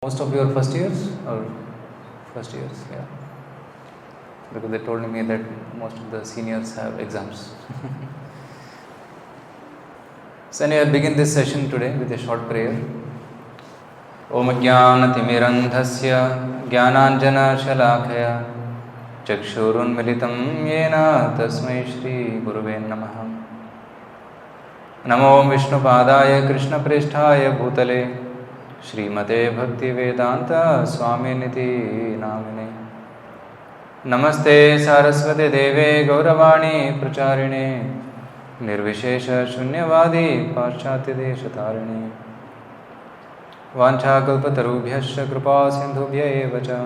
Most of your first years or first years, yeah. Because they told me that most of the seniors have exams. So anyway, I begin this session today with a short prayer. Om Jnanatimirandhasya Jnananjana Chakshurunmilitam Yena Tasmai Shri Guruve Namaha. Namo Vishnupadaya Krishna Presthaya Bhutale Srimate Bhakti Vedanta Swaminiti Namine. Namaste Saraswate Deve Gauravani Pracharine Nirvishesha Shunyavadi Paschatya Deshatarine Vanchakalpatarubhyascha Kripa Sindhubhya Evacha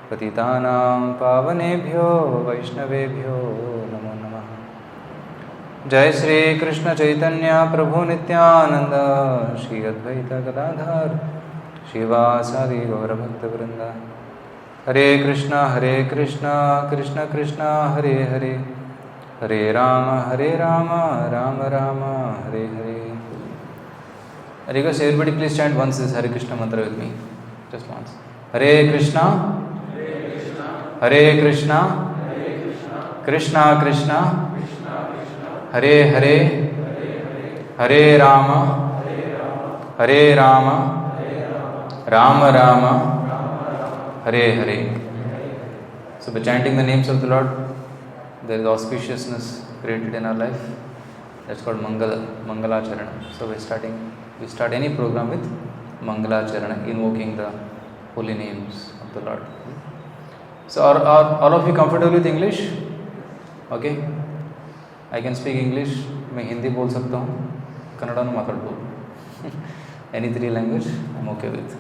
Patitanam Pavanebhyo Vaishnavebhyo Namo Namaha. Jai Shri Krishna Chaitanya Prabhu Nityananda Shri Advaita Gadadhar Shivasadi Gaura Bhakta Vrinda. Hare Krishna Krishna Krishna Hare Hare Hare Rama Rama Rama Hare Hare. I request everybody please chant once this Hare Krishna mantra with me. Just once. Hare Krishna Krishna Krishna Krishna Hare Hare Hare Rama Rama Rama Hare Hare. So by chanting the names of the Lord, there is auspiciousness created in our life. That's called Mangala Charana. So we start any program with Mangala Charana, invoking the holy names of the Lord. So are all of you comfortable with English? Okay. I can speak English. मैं हिंदी बोल सकता हूँ, कन्नड़ा में माताडबहुदु. Any three language I'm okay with.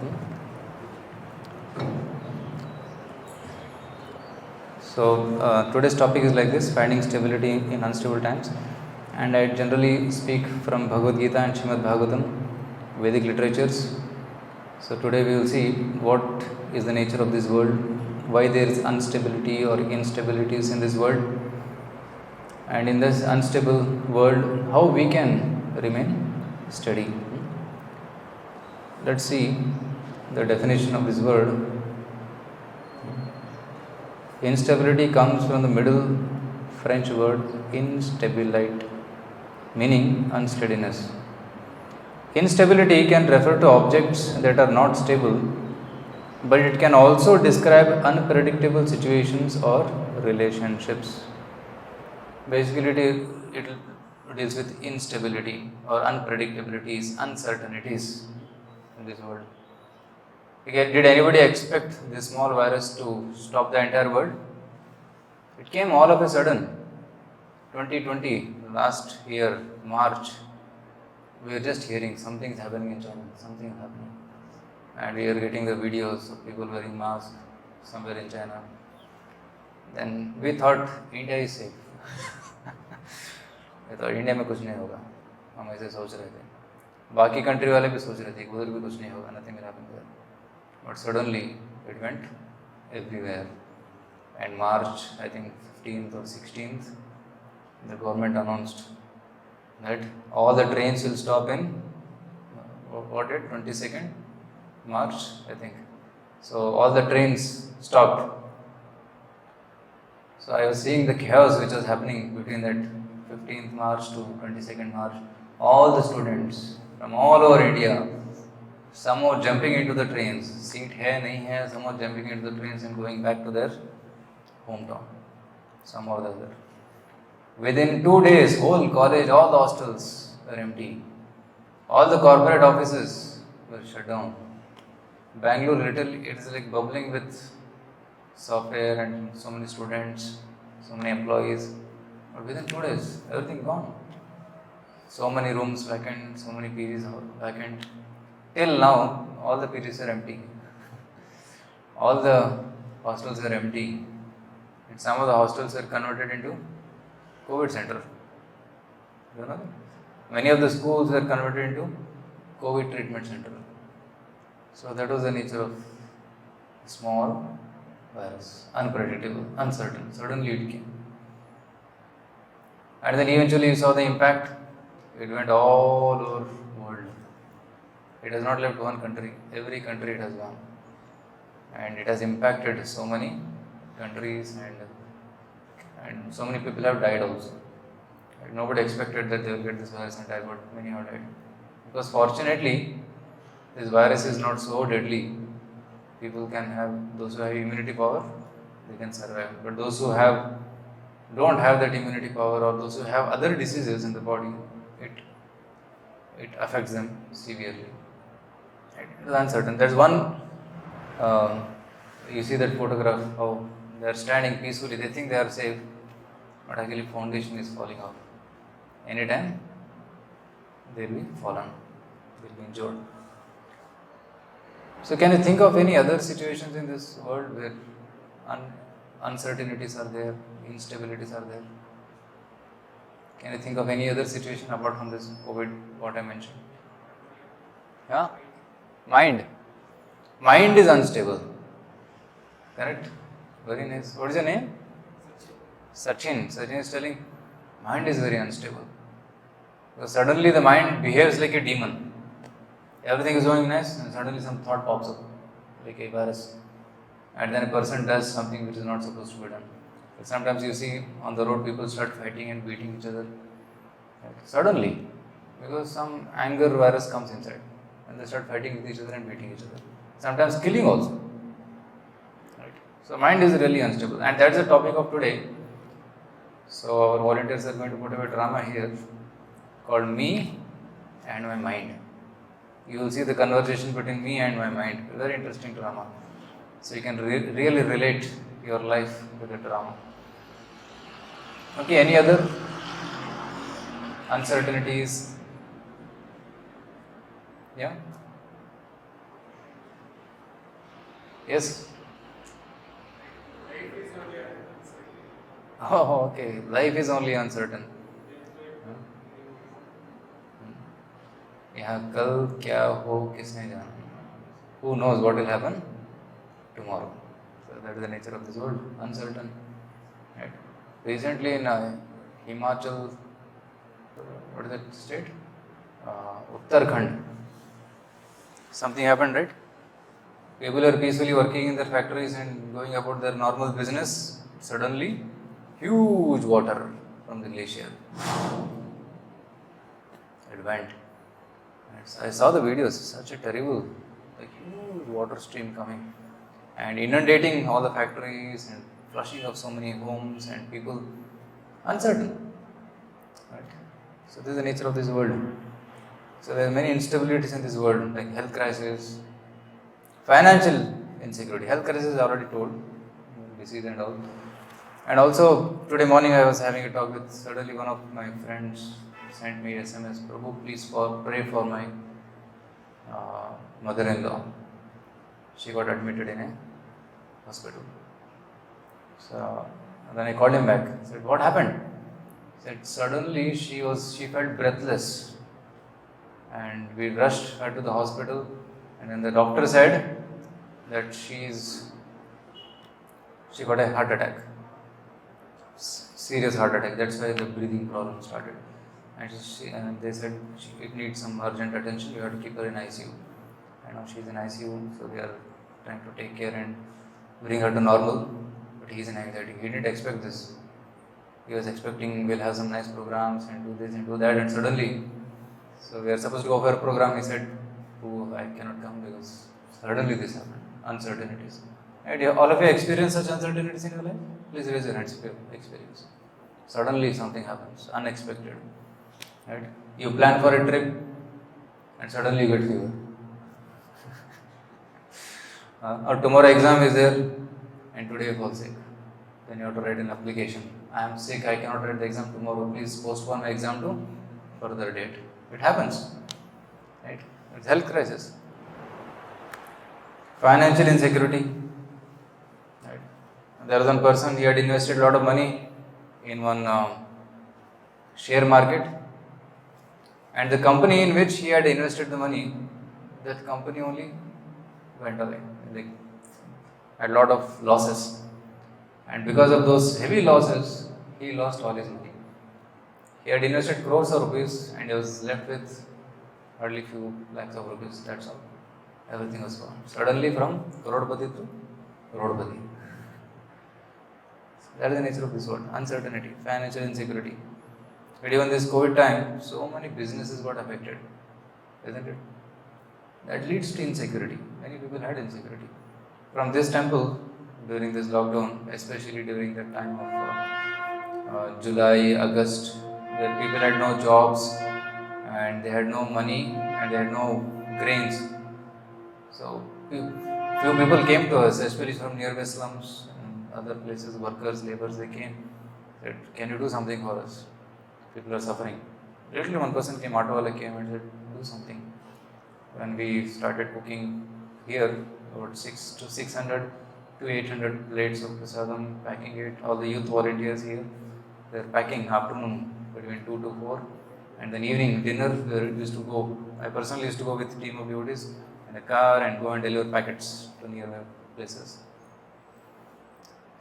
So today's topic is like this: finding stability in unstable times. And I generally speak from Bhagavad Gita and Srimad Bhagavatam, Vedic literatures. So today we will see what is the nature of this world, why there is instability or instabilities in this world, and in this unstable world, how we can remain steady. Let's see the definition of this word. Instability comes from the Middle French word instabilite, meaning unsteadiness. Instability can refer to objects that are not stable, but it can also describe unpredictable situations or relationships. Basically, it deals with instability or unpredictabilities, uncertainties in this world. Again, did anybody expect this small virus to stop the entire world? It came all of a sudden. 2020, last year, March, we were just hearing something's happening in China, something happening. And we are getting the videos of people wearing masks somewhere in China. Then we thought India is safe. तो India में कुछ नहीं होगा, हम ऐसे सोच रहे थे. बाकी कंट्री वाले भी सोच रहे थे उधर भी कुछ नहीं होगा, nothing will happen there. But suddenly it went everywhere. And March, I think 15th or 16th, the government announced that all the trains will stop in, what date? 22nd March, I think. So all the trains stopped. So I was seeing the chaos which was happening between that 15th March to 22nd March. All the students from all over India, some were jumping into the trains, seat hai, nahi hai, some were jumping into the trains and going back to their hometown, some or the other. Within 2 days, whole college, all the hostels were empty. All the corporate offices were shut down. Bangalore literally, it is like bubbling with software and so many students, so many employees. But within 2 days, everything gone. So many rooms vacant, so many PGs vacant. Till now, all the PGs are empty. All the hostels are empty. And some of the hostels are converted into COVID center. You know? Many of the schools are converted into COVID treatment center. So that was the nature of small virus, unpredictable, uncertain. Suddenly it came. And then eventually you saw the impact. It went all over the world. It has not left one country, every country it has gone. And it has impacted so many countries, and so many people have died also. And nobody expected that they will get this virus and die, but many have died. Because fortunately, this virus is not so deadly. People can have, those who have immunity power, they can survive. But those who don't have that immunity power, or those who have other diseases in the body, it affects them severely. It is uncertain. There's one, you see that photograph, how they are standing peacefully, they think they are safe, but actually foundation is falling off. Anytime they will be fallen, they will be injured. So can you think of any other situations in this world where uncertainties are there, instabilities are there? Can you think of any other situation apart from this COVID, what I mentioned? Yeah? Mind. Mind is unstable. Correct? Very nice. What is your name? Sachin. Sachin is telling, mind is very unstable. Because suddenly the mind behaves like a demon. Everything is going nice, and suddenly some thought pops up, like a virus. And then a person does something which is not supposed to be done. But sometimes you see on the road people start fighting and beating each other. Right? Suddenly, because some anger virus comes inside, and they start fighting with each other and beating each other. Sometimes killing also. Right? So mind is really unstable, and that's the topic of today. So our volunteers are going to put up a drama here called Me and My Mind. You will see the conversation between me and my mind. A very interesting drama. So you can really relate your life with the drama. Okay, any other uncertainties? Yeah? Yes? Oh, okay. Life is only uncertain. यहाँ कल क्या हो किसने जाना? Who knows what will happen tomorrow? So that is the nature of this world, uncertain. Right? Recently in Himachal, what is that state? Uttarakhand. Something happened, right? People are peacefully working in their factories and going about their normal business. Suddenly, huge water from the glacier. It went. I saw the videos, such a terrible, like huge water stream coming and inundating all the factories and flushing of so many homes and people. Uncertain. Right? So this is the nature of this world. So there are many instabilities in this world, like health crisis, financial insecurity. Health crisis is already told, disease and all. And also today morning I was having a talk with, suddenly one of my friends sent me SMS, Prabhu, please pray for my mother-in-law. She got admitted in a hospital. So then I called him back. I said, what happened? He said, suddenly she felt breathless. And we rushed her to the hospital. And then the doctor said that she got a heart attack. Serious heart attack. That's why the breathing problem started. And they said it needs some urgent attention. You have to keep her in ICU. And now she's in ICU, so they are trying to take care and bring her to normal. But he's in anxiety. He didn't expect this. He was expecting we'll have some nice programs and do this and do that, and suddenly, so we are supposed to go for a program. He said, "Oh, I cannot come because suddenly this happened." Uncertainties. And all of you experience such uncertainties in your life? Please raise your hands if you have experience. Suddenly something happens, unexpected. Right? You plan for a trip and suddenly you get fever. Or tomorrow exam is there and today you fall sick. Then you have to write an application. I am sick, I cannot write the exam tomorrow. Please postpone my exam to further date. It happens. Right? It's health crisis. Financial insecurity. Right? There was one person, he had invested a lot of money in one share market. And the company in which he had invested the money, that company only went away. Like, had a lot of losses. And because of those heavy losses, he lost all his money. He had invested crores of rupees and he was left with hardly few lakhs of rupees, that's all. Everything was gone. Suddenly from crorepati to roadpati. That is the nature of this world. Uncertainty, financial insecurity. But even this COVID time, so many businesses got affected, isn't it? That leads to insecurity. Many people had insecurity. From this temple, during this lockdown, especially during the time of July, August, where people had no jobs and they had no money and they had no grains. So few people came to us, especially from nearby slums and other places, workers, laborers, they came. Said, can you do something for us? People are suffering. Literally one person came, auto wala came and said, do something. When we started cooking here, about 600 to 800 plates of prasadam, packing it, all the youth volunteers here, they're packing afternoon between 2 to 4, and then evening dinner, we used to go. I personally used to go with a team of devotees in a car and go and deliver packets to nearby places.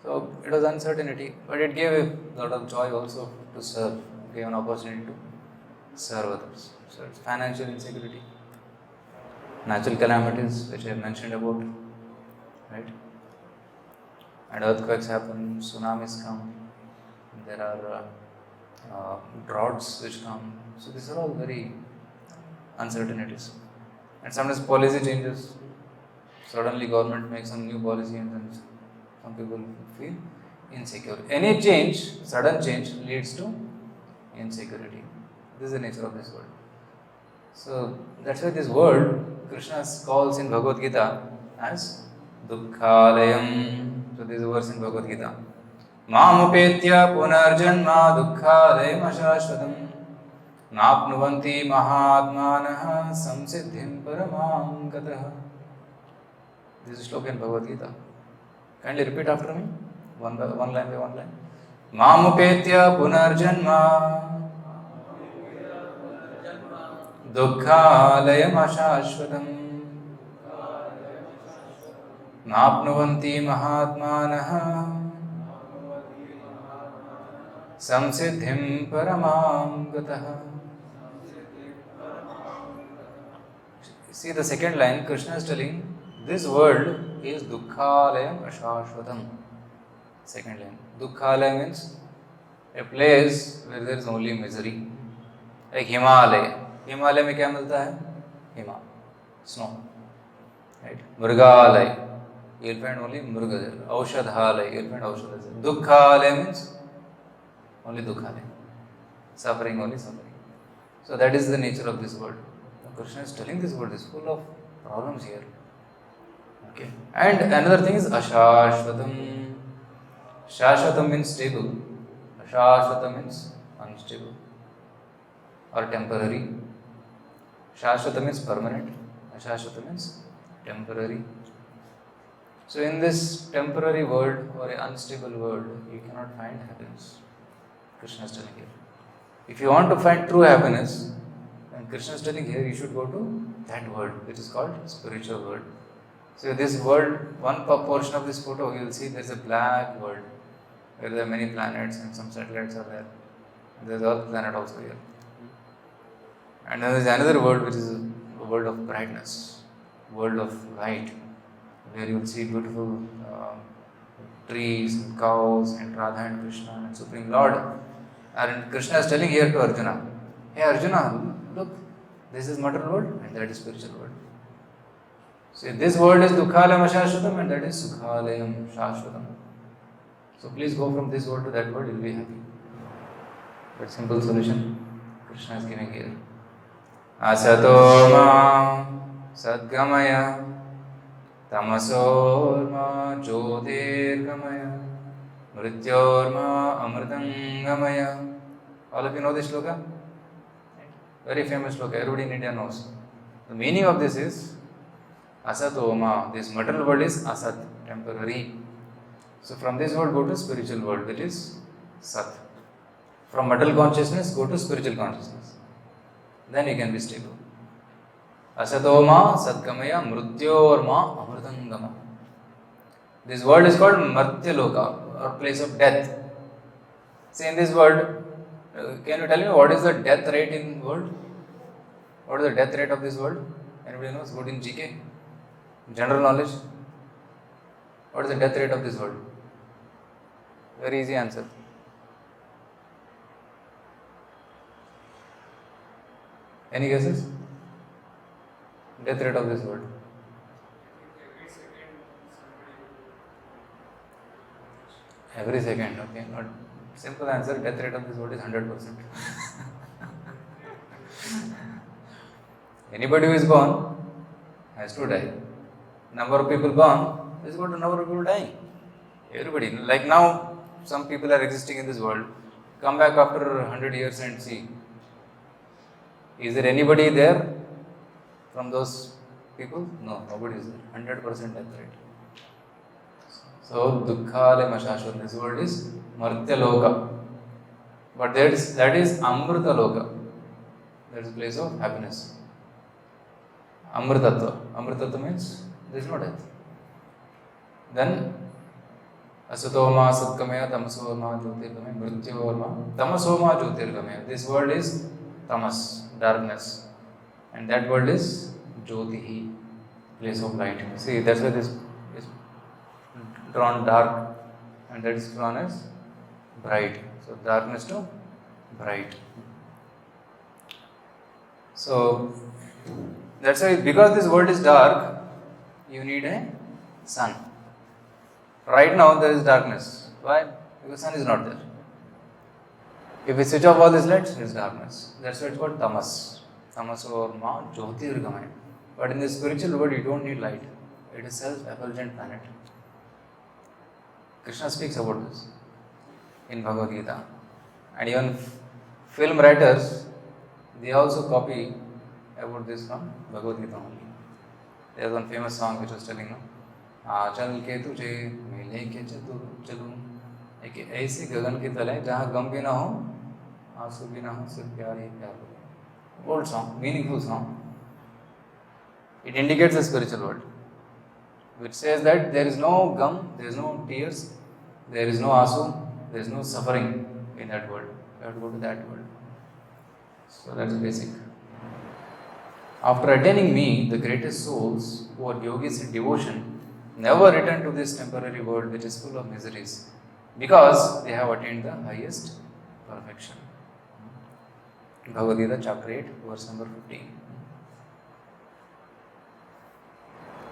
So it was uncertainty, but it gave a lot of joy also to serve, gave an opportunity to serve others. So it's financial insecurity, natural calamities which I have mentioned about, right? And earthquakes happen, tsunamis come, there are droughts which come. So these are all very uncertainties. And sometimes policy changes. Suddenly government makes some new policy and then some people feel insecure. Any change, sudden change leads to insecurity. This is the nature of this world. So that's why this world Krishna calls in Bhagavad Gita as Dukkhalayam. So there is a verse in Bhagavad Gita. Mamupetya punarjanma dukkhalayam ashashvatam napnuvanti mahatmanaha samsiddhim paramam gatah. This is sloka in Bhagavad Gita. Kindly repeat after me, one line by one line. Mamupetya punarjanma dukkhalayam ashashvatam napnuvanti mahatmanaha samsiddhim paramam gatah. See the second line, Krishna is telling this world is dukkhalayam ashashvatam. Second line. Dukkhalayam means a place where there is only misery. Like Himalaya. Himalaya में क्या मिलता है? हिमा, snow. Right? Mrigalaya. You will find only mriga there. Aushadhalaya. You will find aushadha there. Dukkhalaya means only dukkhalaya. Suffering, only suffering. So that is the nature of this world. Krishna is telling this world is full of problems here. Okay. And another thing is ashashvatam. Shashvatam means stable. Ashashvatam means unstable or temporary. Shashvatam means permanent. Ashashvatam means temporary. So in this temporary world or an unstable world, you cannot find happiness. Krishna is telling here. If you want to find true happiness, then Krishna is telling here you should go to that world, which is called spiritual world. So this world, one portion of this photo, you will see there is a black world where there are many planets and some satellites are there. There is Earth planet also here. And then there is another world which is a world of brightness, world of light, where you will see beautiful trees and cows and Radha and Krishna and Supreme Lord. And Krishna is telling here to Arjuna, hey Arjuna, look, this is material world and that is spiritual world. So this world is Dukkhalayam Ashashvatam and that is Sukhalayam Shashvatam. So please go from this world to that world, you will be happy. But simple solution Krishna is giving here. Asato ma sadgamaya tamasorma jyotirgamaya mrityorma amritangamaya. All of you know this shloka? Very famous shloka, everybody in India knows. The meaning of this is Asatoma, this material world is Asat, temporary. So from this world go to spiritual world, which is Sat. From material consciousness go to spiritual consciousness. Then you can be stable. Asatoma Sadgamaya Mrityorma Amritangama. This world is called Martyaloka, or place of death. See, in this world, can you tell me what is the death rate in the world? What is the death rate of this world? Anybody knows? Good in GK? General knowledge? What is the death rate of this world? Very easy answer. Any guesses? Death rate of this world? Every second, okay. Not simple answer. Death rate of this world is 100%. Anybody who is born has to die. Number of people born is equal to number of people dying. Everybody. Like now, some people are existing in this world. Come back after 100 years and see. Is there anybody there from those people? No, nobody is there. 100% death rate. So, Dukkhale Mashashwat, this word is Martya Loka. But that is Amrita Loka. That is a place of happiness. Amritatva. Amritatva means there is no death. Then, Asatoma Satkamaya Tamasoma Jyotirgamaya Mrityuvarma Tamasoma Jyotirgamaya. This word is Tamas, darkness. And that word is Jyotihi, place of light. See, that's why this is drawn dark and that is drawn as bright. So, darkness to bright. So, that's why because this world is dark, you need a sun. Right now there is darkness. Why? Because sun is not there. If we switch off all these lights, there is darkness. That's why it's called tamas. Tamas or ma jyotirgamaya. But in the spiritual world, you don't need light. It is self-effulgent planet. Krishna speaks about this in Bhagavad Gita. And even film writers, they also copy about this from Bhagavad Gita only. There is one famous song which was telling, चल के तुझे मैं लेके चलूं एक ऐसे गगन के तले जहाँ गम भी ना हो आंसू भी ना हो सिर्फ प्यार ही प्यार हो. Old song, meaningful song. It indicates the spiritual world, which says that there is no gum, there is no tears, there is no asu, there is no suffering in that world. You have to go to that world. So that's basic. After attaining me, the greatest souls who are yogis in devotion never return to this temporary world which is full of miseries because they have attained the highest perfection. Bhagavad Gita chapter 8 verse number 15.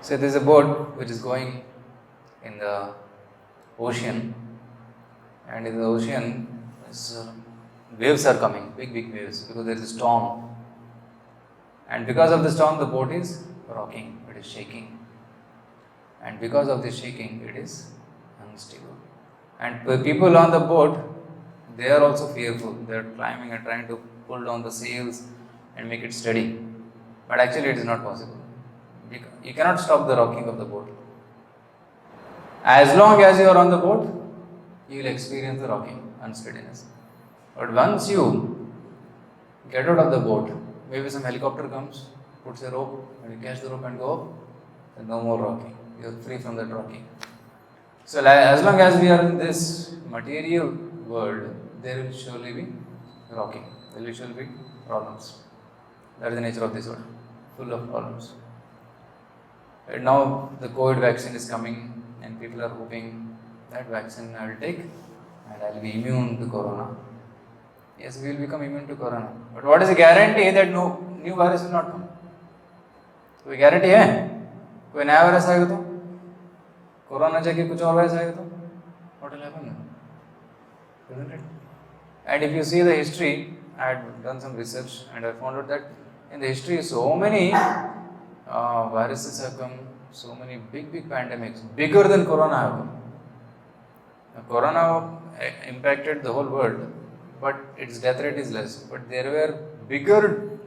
So there is a boat which is going in the ocean, and in the ocean waves are coming, big waves, because there is a storm. And because of the storm, the boat is rocking, it is shaking. And because of this shaking, it is unstable. And the people on the boat, they are also fearful. They are climbing and trying to pull down the sails and make it steady. But actually, it is not possible. You cannot stop the rocking of the boat. As long as you are on the boat, you will experience the rocking, unsteadiness. But once you get out of the boat, maybe some helicopter comes, puts a rope, and you catch the rope and go up, then no more rocking. You are free from that rocking. So as long as we are in this material world, there will surely be rocking. There will surely be problems. That is the nature of this world, full of problems. And now the COVID vaccine is coming, and people are hoping that vaccine I will take and I will be immune to corona. Yes, we will become immune to corona. But what is the guarantee that no new virus will not come? कोई guarantee है? कोई नया virus आएगा तो? Corona जगह कुछ और virus आएगा तो? What will happen? Isn't it? And if you see the history, I had done some research and I found out that in the history so many viruses have come, so many big pandemics, bigger than corona have come. Now, corona impacted the whole world, but its death rate is less. But there were bigger,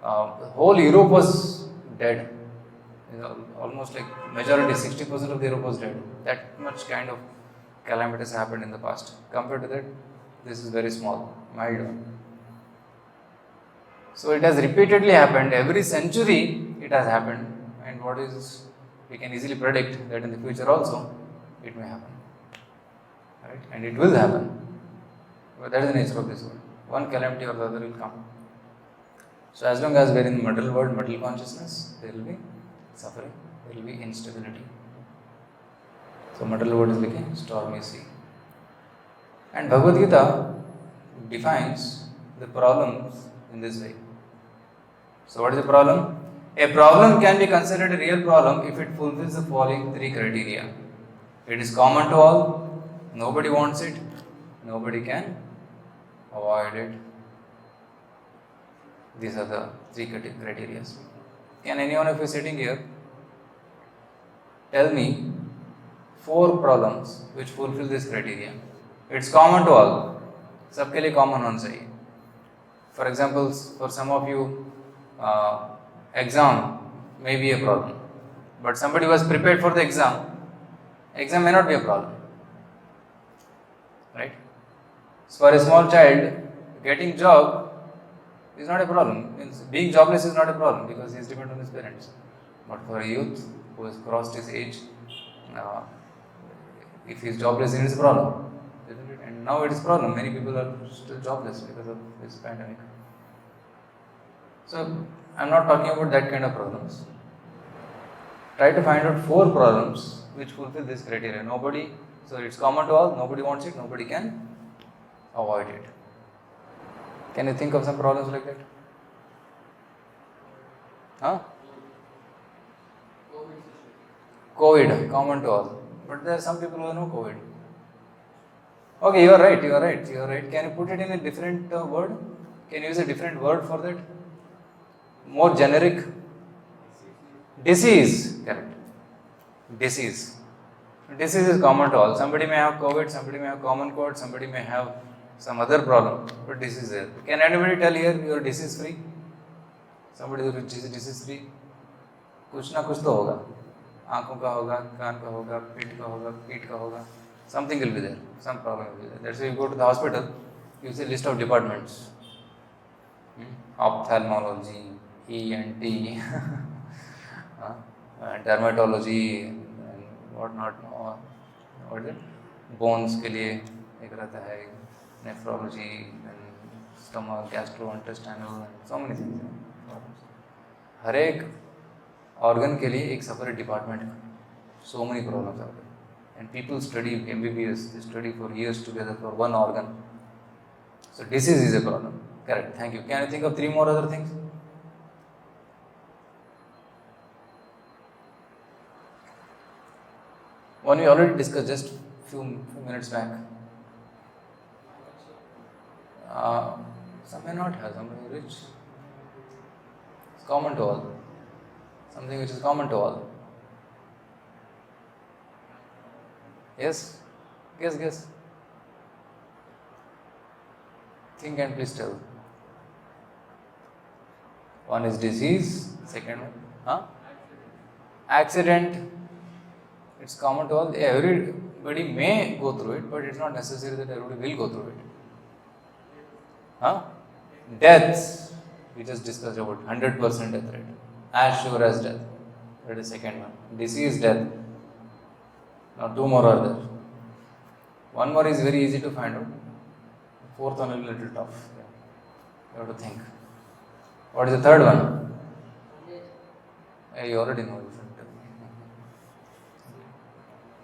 whole Europe was dead. Almost like majority, 60% of Europe was dead. That much kind of calamities happened in the past. Compared to that, this is very small, mild one. So it has repeatedly happened. Every century it has happened. And what is, we can easily predict that in the future also it may happen. Right? And it will happen. But that is the nature of this world. One calamity or the other will come. So as long as we are in the material world, material consciousness, there will be suffering, there will be instability. So material world is like a stormy sea. And Bhagavad Gita defines the problems in this way. So what is the problem? A problem can be considered a real problem if it fulfills the following three criteria. It is common to all, nobody wants it, nobody can avoid it. These are the three criteria. Can any one of you sitting here tell me 4 problems which fulfill this criteria? It's common to all. सबके लिए common होना चाहिए. For example, for some of you, exam may be a problem, but somebody was prepared for the exam may not be a problem, right? So for a small child, getting job is not a problem. Means being jobless is not a problem because he is dependent on his parents. But for a youth who has crossed his age, if he is jobless, it is a problem. Isn't it? And now it is a problem. Many people are still jobless because of this pandemic. So I am not talking about that kind of problems. Try to find out 4 problems which fulfill this criteria. Nobody, so it's common to all, nobody wants it, nobody can avoid it. Can you think of some problems like that? Huh? COVID, common to all. But there are some people who have no COVID. Okay, you are right. Can you put it in a different word? Can you use a different word for that? More generic? Disease, correct. Disease is common to all. Somebody may have COVID, somebody may have common cold, somebody may have some other problem, but disease is there. Can anybody tell here you are disease free? Somebody who is disease free? कुछ ना कुछ तो होगा. आँखों का होगा, कान का होगा, पेट का होगा, पीठ का होगा. Something will be there. Some problem will be there. That's why you go to the hospital, you see a list of departments. Ophthalmology, ENT, dermatology, and what not. What is it? Bones के लिए एक रहता है, nephrology, and stomach, gastrointestinal, and so many things. हर एक organ के लिए एक separate department है. So many problems are there. And people study MBBS, they study for years together for one organ. So disease is a problem. Correct, thank you. Can you think of 3 more other things? One we already discussed just few minutes back. Some may not have, some may be rich. It's common to all. Something which is common to all. Yes? Guess. Think and please tell. One is disease, second one, accident. It's common to all. Everybody may go through it, but it's not necessary that everybody will go through it. Death, we just discussed about 100% death rate, as sure as death. That is second one. Disease, death. Now 2 more are there. One more is very easy to find out. 4th one is a little tough. You have to think. What is the 3rd one? You already know. You should tell.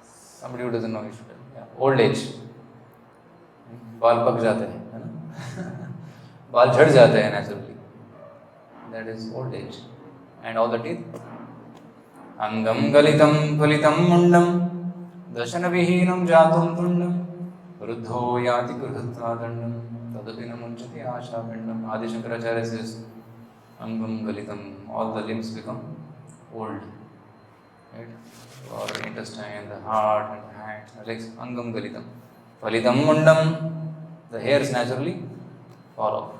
Somebody who doesn't know, you should tell. Yeah. Old age. बाल पक जाते हैं, है ना? बाल झड़ जाते हैं naturally. That is old age. And all the teeth. Angam galitam phalitam mundam दशन विहीनं जातुं तुण्डं वृद्धो याति गृहत्वादण्डं तदपि न मुञ्चति आशापिण्डम्. Adi Shankaracharya says angam galitam, all the limbs become old, right? Or intestine, the heart and the hands, the legs. Angam galitam phalitam mundam, the hairs naturally fall off.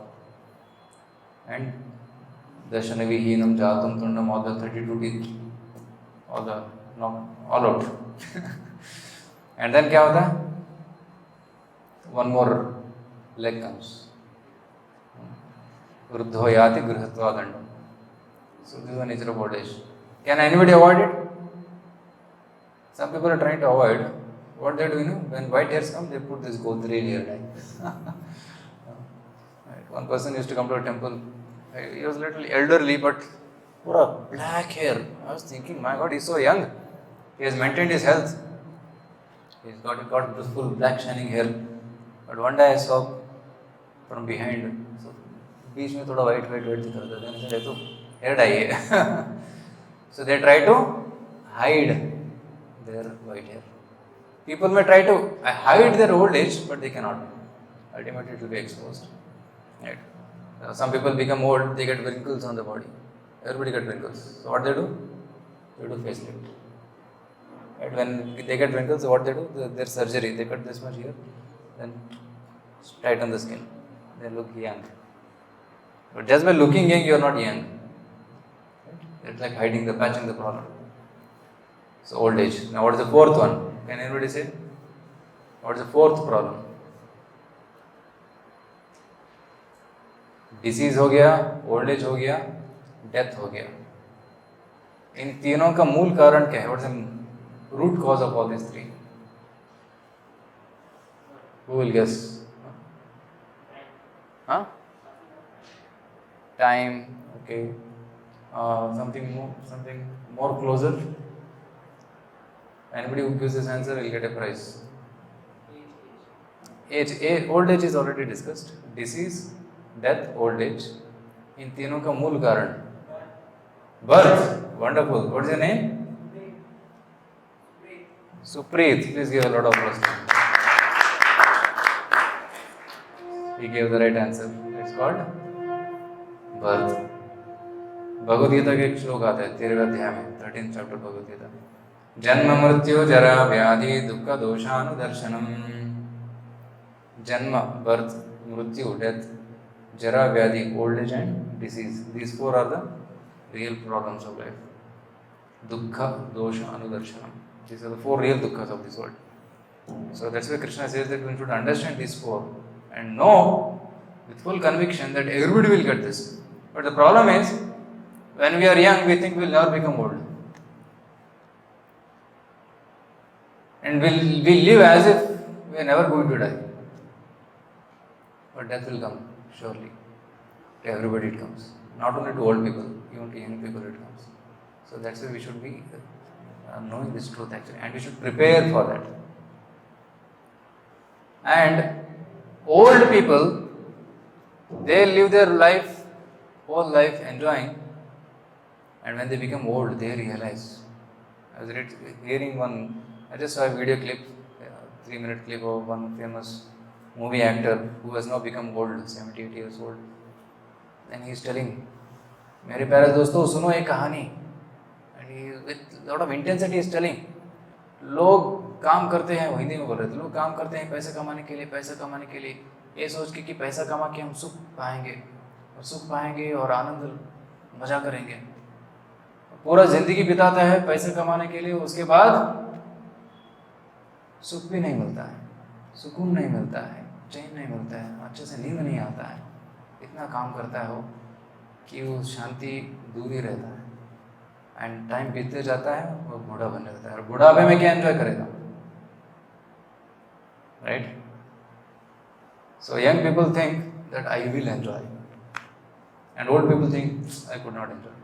And dashana vihinam jatum tundam, all the 32 teeth, all out. And then क्या होता है? One more leg comes. वृद्धो याति गृहत्वादण्डं. So this is the nature of old age. Can anybody avoid it? Some people are trying to avoid. What they do, when white hairs come, they put this Godrej hair dye. Right. One person used to come to a temple He was a little elderly, but pura black hair. I was thinking, my God, he's so young. He has maintained his health. He's got beautiful black shining hair. But one day I saw from behind, so बीच में थोड़ा white दिख रहा था. Then I said, तो hair dye है. So they try to hide their white hair. People may try to hide their old age, but they cannot. Ultimately, it will be exposed. Right? Some people become old, they get wrinkles on the body. Everybody gets wrinkles. So what they do? They do facelift. Right? When they get wrinkles, what they do? Their surgery. They cut this much here, then tighten the skin. They look young. But just by looking young, you are not young. Right? It's like hiding patching the problem. So old age. Now what is the fourth one? Can anybody say? What is the fourth problem? Disease हो गया, old age हो गया, death हो गया. इन तीनों का मूल कारण क्या है? What is the root cause of all this three? Who will guess? हाँ, time. Okay, something more closer. Anybody who gives this answer will get a prize. Old age is already discussed. Disease, death, old age. इन तीनों का मूल कारण birth. Wonderful. What is your name? Supreet. Please give a lot of applause. He gave the right answer. It's called birth. Bhagavad Gita के एक श्लोक आता है 13वें अध्याय में, 13th chapter भगवद गीता. जन्म मृत्यु जरा व्याधि दुख दोषानुदर्शनम. जन्म, बर्थ, मृत्यु, death, jara, vyadhi, old age and disease. These four are the real problems of life. Dukkha, dosha, anudarshanam. These are the four real dukkhas of this world. So that's why Krishna says that we should understand these four and know with full conviction that everybody will get this. But the problem is, when we are young, we think we will never become old. And we live as if we are never going to die. But death will come. Surely, to everybody it comes. Not only to old people, even to young people it comes. So that's why we should be knowing this truth actually, and we should prepare for that. And old people, they live their life, whole life enjoying, and when they become old, they realize. I was hearing I just saw a video clip, 3-minute clip of one famous movie actor who has now become old, 78 years old. Then he is telling, मेरे प्यारे दोस्तों सुनो एक कहानी. And he with lot of intensity is telling, लोग काम करते हैं, हिंदी में बोल रहे थे, लोग काम करते हैं पैसे कमाने के लिए, ये सोच के कि पैसा कमा के हम सुख पाएंगे और आनंद मजा करेंगे. पूरा जिंदगी बिताता है पैसे कमाने के लिए, उसके बाद सुख भी नहीं मिलता है, सुकून नहीं मिलता है, चैन नहीं मिलता है, अच्छे से नींद नहीं आता है. इतना काम करता है वो कि वो शांति दूर ही रहता है. एंड टाइम बीतते जाता है, वो बूढ़ा बन जाता है. और बुढ़ापे में क्या एंजॉय करेगा? Right? So young people think that I will enjoy, and old people think I could not enjoy.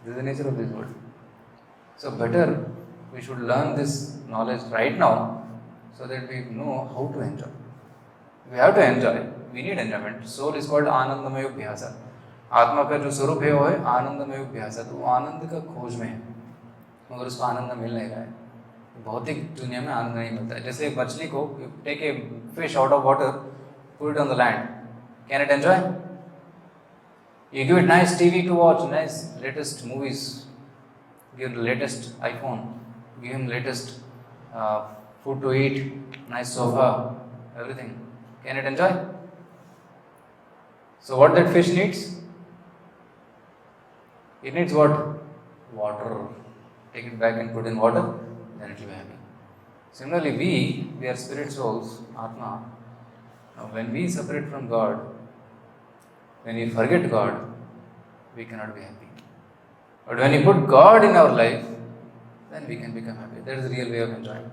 This is the nature of this world. So better we should learn this knowledge right now so that we know how to enjoy. We have to enjoy. We need enjoyment. Soul is called आनंदमय अभ्यास. आत्मा का जो स्वरूप है वो है आनंदमय अभ्यास. तो वो आनंद का खोज में है, मगर उसको आनंद मिल नहीं रहा है. भौतिक दुनिया में आनंद नहीं मिलता है. जैसे एक मछली को, take a fish out of water, put it on the land, can it enjoy? You give it nice TV to watch, nice latest movies, give the latest iPhone, give him latest food to eat, nice sofa, everything. Can it enjoy? So what that fish needs? It needs what? Water. Take it back and put in water, then it will be happy. Similarly, we are spirit souls, Atma. Now when we separate from God, when we forget God, we cannot be happy. But when we put God in our life, then we can become happy. That is the real way of enjoying.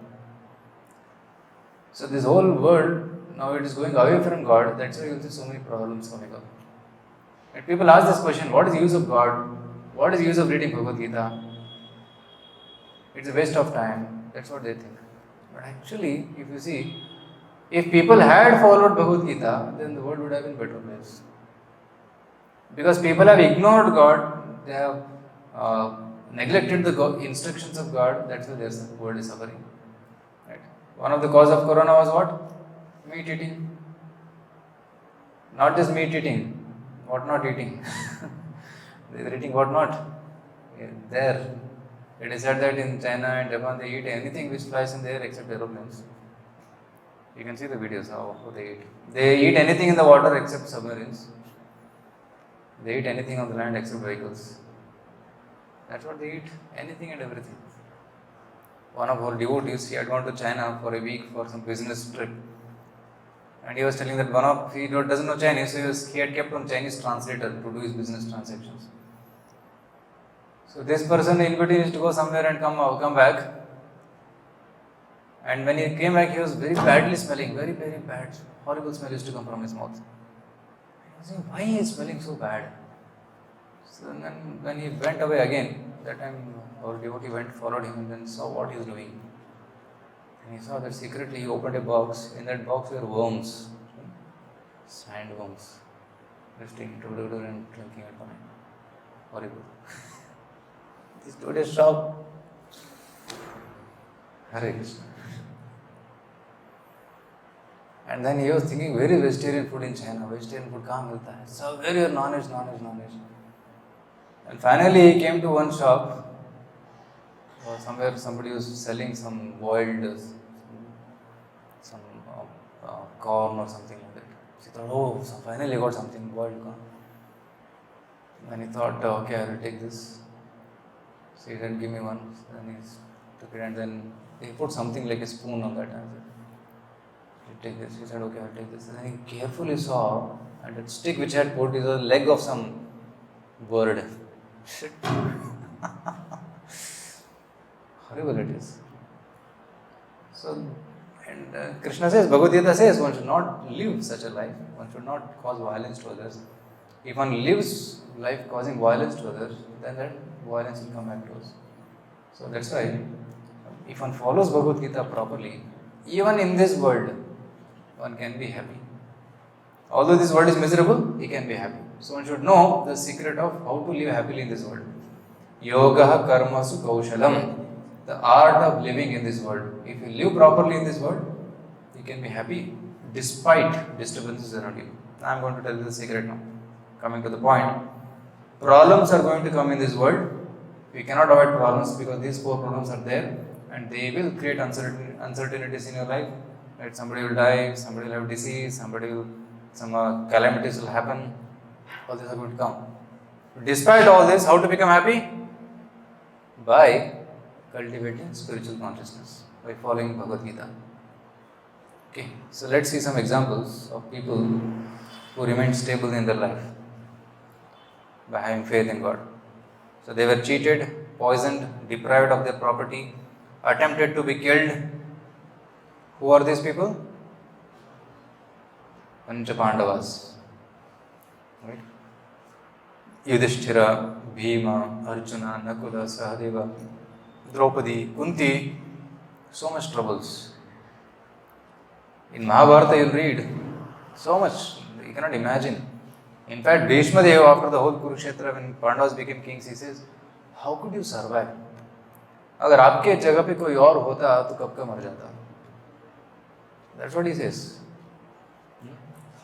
So this whole world, now it is going away from God. That's why you will see so many problems coming up. And people ask this question, what is the use of God? What is the use of reading Bhagavad Gita? It's a waste of time. That's what they think. But actually, if you see, if people had followed Bhagavad Gita, then the world would have been better place. Because people have ignored God, they have neglected the instructions of God, that's why their world is suffering. Right? One of the cause of corona was what? Meat eating. Not just meat eating, what not eating. They are eating what not. There. It is said that in China and Japan they eat anything which flies in the air except aeroplanes. You can see the videos how they eat. They eat anything in the water except submarines. They eat anything on the land except vehicles. That's what they eat, anything and everything. One of our devotees, he had gone to China for a week for some business trip. And he was telling that he doesn't know Chinese, so he had kept on Chinese translator to do his business transactions. So this person in between used to go somewhere and come back. And when he came back, he was very badly smelling, very, very bad. Horrible smell used to come from his mouth. I was saying, why is he smelling so bad? So then when he went away again, that time our devotee followed him and then saw what he was doing. And he saw that secretly he opened a box. In that box were worms, sandworms, resting and drinking at one end. Horrible. This dude is shocked. Hare Krishna. And then he was thinking, very vegetarian food in China. Vegetarian food kahan milta hai? So very non-veg. And finally he came to one shop. Somewhere somebody was selling some boiled corn or something like that. So he thought, so finally I got something, boiled corn. Then he thought, okay, I will take this. So he said, give me one. So then he took it and then he put something like a spoon on that. And he take this. He said, okay, I will take this. And then he carefully saw, and that stick which I had put is a leg of some bird. Shit. Horrible it is. So, and Krishna says, Bhagavad Gita says, one should not live such a life. One should not cause violence to others. If one lives life causing violence to others, then that violence will come back to us. So that's why, if one follows Bhagavad Gita properly, even in this world, one can be happy. Although this world is miserable, he can be happy. So one should know the secret of how to live happily in this world. Yoga karmasu kaushalam. The art of living in this world. If you live properly in this world, you can be happy despite disturbances around you. I am going to tell you the secret now. Coming to the point, problems are going to come in this world. We cannot avoid problems because these 4 problems are there and they will create uncertainties in your life. Right? Somebody will die, somebody will have disease, some calamities will happen. All these are going to come. Despite all this, how to become happy? By cultivating spiritual consciousness, by following Bhagavad Gita. Okay, so let's see some examples of people who remained stable in their life by having faith in God. So they were cheated, poisoned, deprived of their property, attempted to be killed. Who are these people? Pancha Pandavas. Right? Yudhishthira, Bhima, Arjuna, Nakula, Sahadeva, Draupadi, Kunti, so much troubles. In Mahabharata you will read so much, you cannot imagine. In fact, Bhishma Deva, after the whole Kurukshetra, when Pandavas became kings, he says, how could you survive? अगर आपके जगह पे कोई और होता तो कब का मर जाता. That's what he says.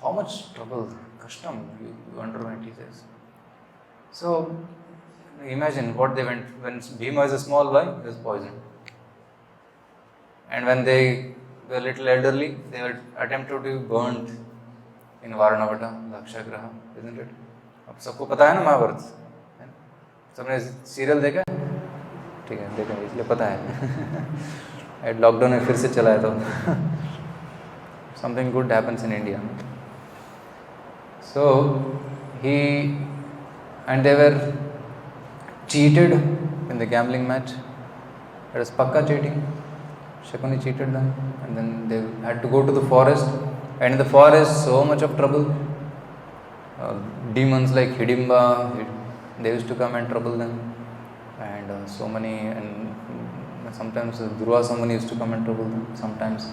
How much trouble, kashtam you underwent, he says. So, imagine what they went. When Bhima was a small boy, he was poisoned. And when they were little elderly, they were attempted to be burnt in Varanavata, Lakshagraha, isn't it? अब सबको पता है ना महाभारत, सबने serial देखा है? ठीक है, देखा इसलिए पता है. लॉकडाउन में फिर से चलाया तो something good happens in India. So they were cheated in the gambling match. It was pakka cheating. Shakuni cheated them, and then they had to go to the forest And in the forest, so much of trouble. Demons like Hidimba, they used to come and trouble them. And so many, and sometimes Durvasa Muni used to come and trouble them. Sometimes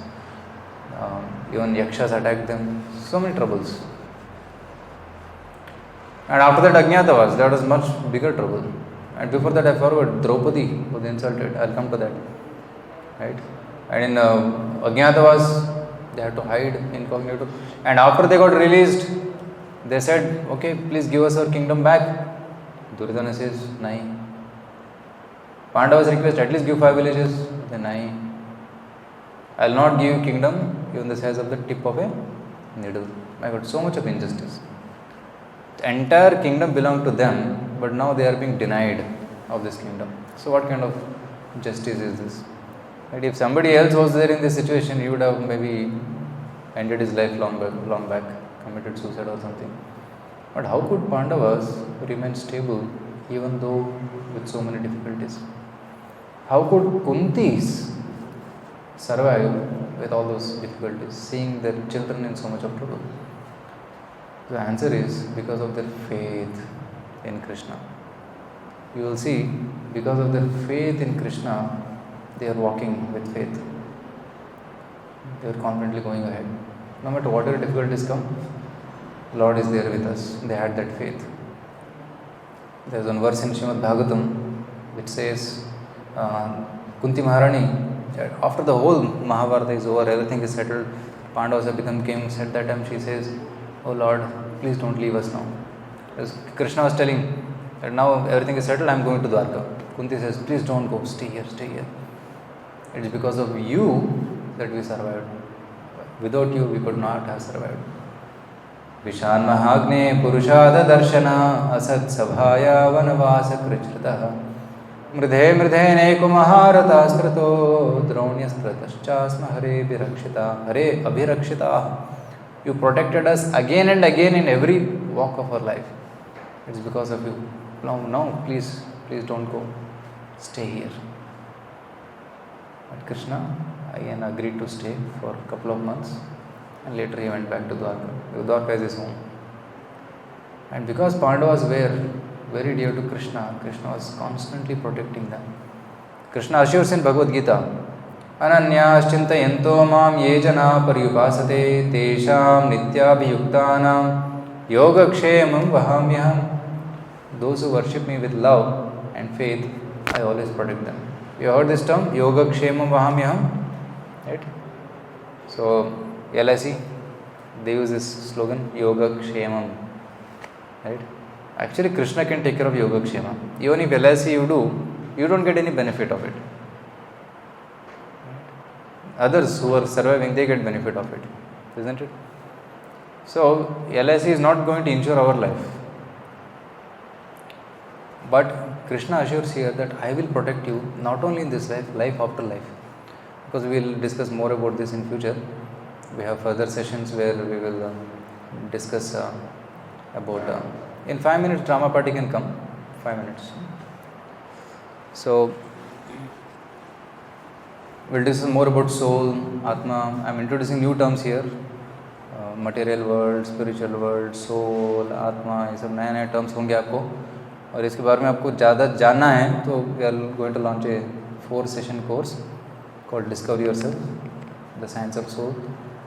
even Yakshas attacked them. So many troubles. And after that Ajnatavas, that was much bigger trouble. And before that I forgot, Draupadi was insulted. I'll come to that. Right? And in Ajnatavas, they had to hide incognito. And after they got released, they said, okay, please give us our kingdom back. Duryodhana says, nahi. Pandavas request, at least give 5 villages. Then nahi. I'll not give kingdom even the size of the tip of a needle. My God, so much of injustice. The entire kingdom belonged to them, but now they are being denied of this kingdom. So what kind of justice is this? Right? If somebody else was there in this situation, he would have maybe ended his life long back, committed suicide or something. But how could Pandavas remain stable even though with so many difficulties? How could Kuntis survive with all those difficulties, seeing their children in so much of trouble? The answer is because of their faith in Krishna. You will see, because of their faith in Krishna, they are walking with faith. They are confidently going ahead. No matter whatever difficulties come, Lord is there with us. They had that faith. There is one verse in Srimad Bhagavatam which says, Kunti Maharani, after the whole Mahabharata is over, everything is settled, Pandavas have become kings. At that time she says, oh Lord, please don't leave us now. As Krishna was telling that now everything is settled, I am going to Dwarka. Kunti says, please don't go, stay here, stay here. It is because of you that we survived. Without you, we could not have survived. Vishan Mahagne Purushada Darshana Asad Sabhaya Vanavasa Krichritaha Mridhe Mridhe Neko Maharata Astrato Dronyaspratascha Hare Abhirakshita Hare Abhirakshita. You protected us again and again in every walk of our life. It's because of you. No, please don't go. Stay here. But Krishna again agreed to stay for a couple of months, and later he went back to Dwarka. Dwarka is his home. And because Pandavas were very dear to Krishna, Krishna was constantly protecting them. Krishna assures in Bhagavad Gita, Ananyaschintayanto mam ye jana paryupasate tesham nityabhiyuktanam yogakshemam vahamyaham. Those who worship me with love and faith, I always protect them. You heard this term, yogakshemam vahamyaham? Right? So, LIC, they use this slogan, yogakshemam. Right? Actually, Krishna can take care of yogakshema. Even if LIC you do, you don't get any benefit of it. Others who are surviving, they get benefit of it, isn't it? So, LIC is not going to insure our life. But Krishna assures here that I will protect you not only in this life, life after life. Because we will discuss more about this in future. We have further sessions where we will discuss about... in 5 minutes, drama party can come. 5 minutes. So, we'll discuss more about soul, Atma. I'm introducing new terms here. Material world, spiritual world, soul, Atma, ये सब नए terms होंगे आपको. और इसके बारे में आपको ज़्यादा जानना है तो we are going to launch a 4-session course called Discover Yourself, the Science of Soul.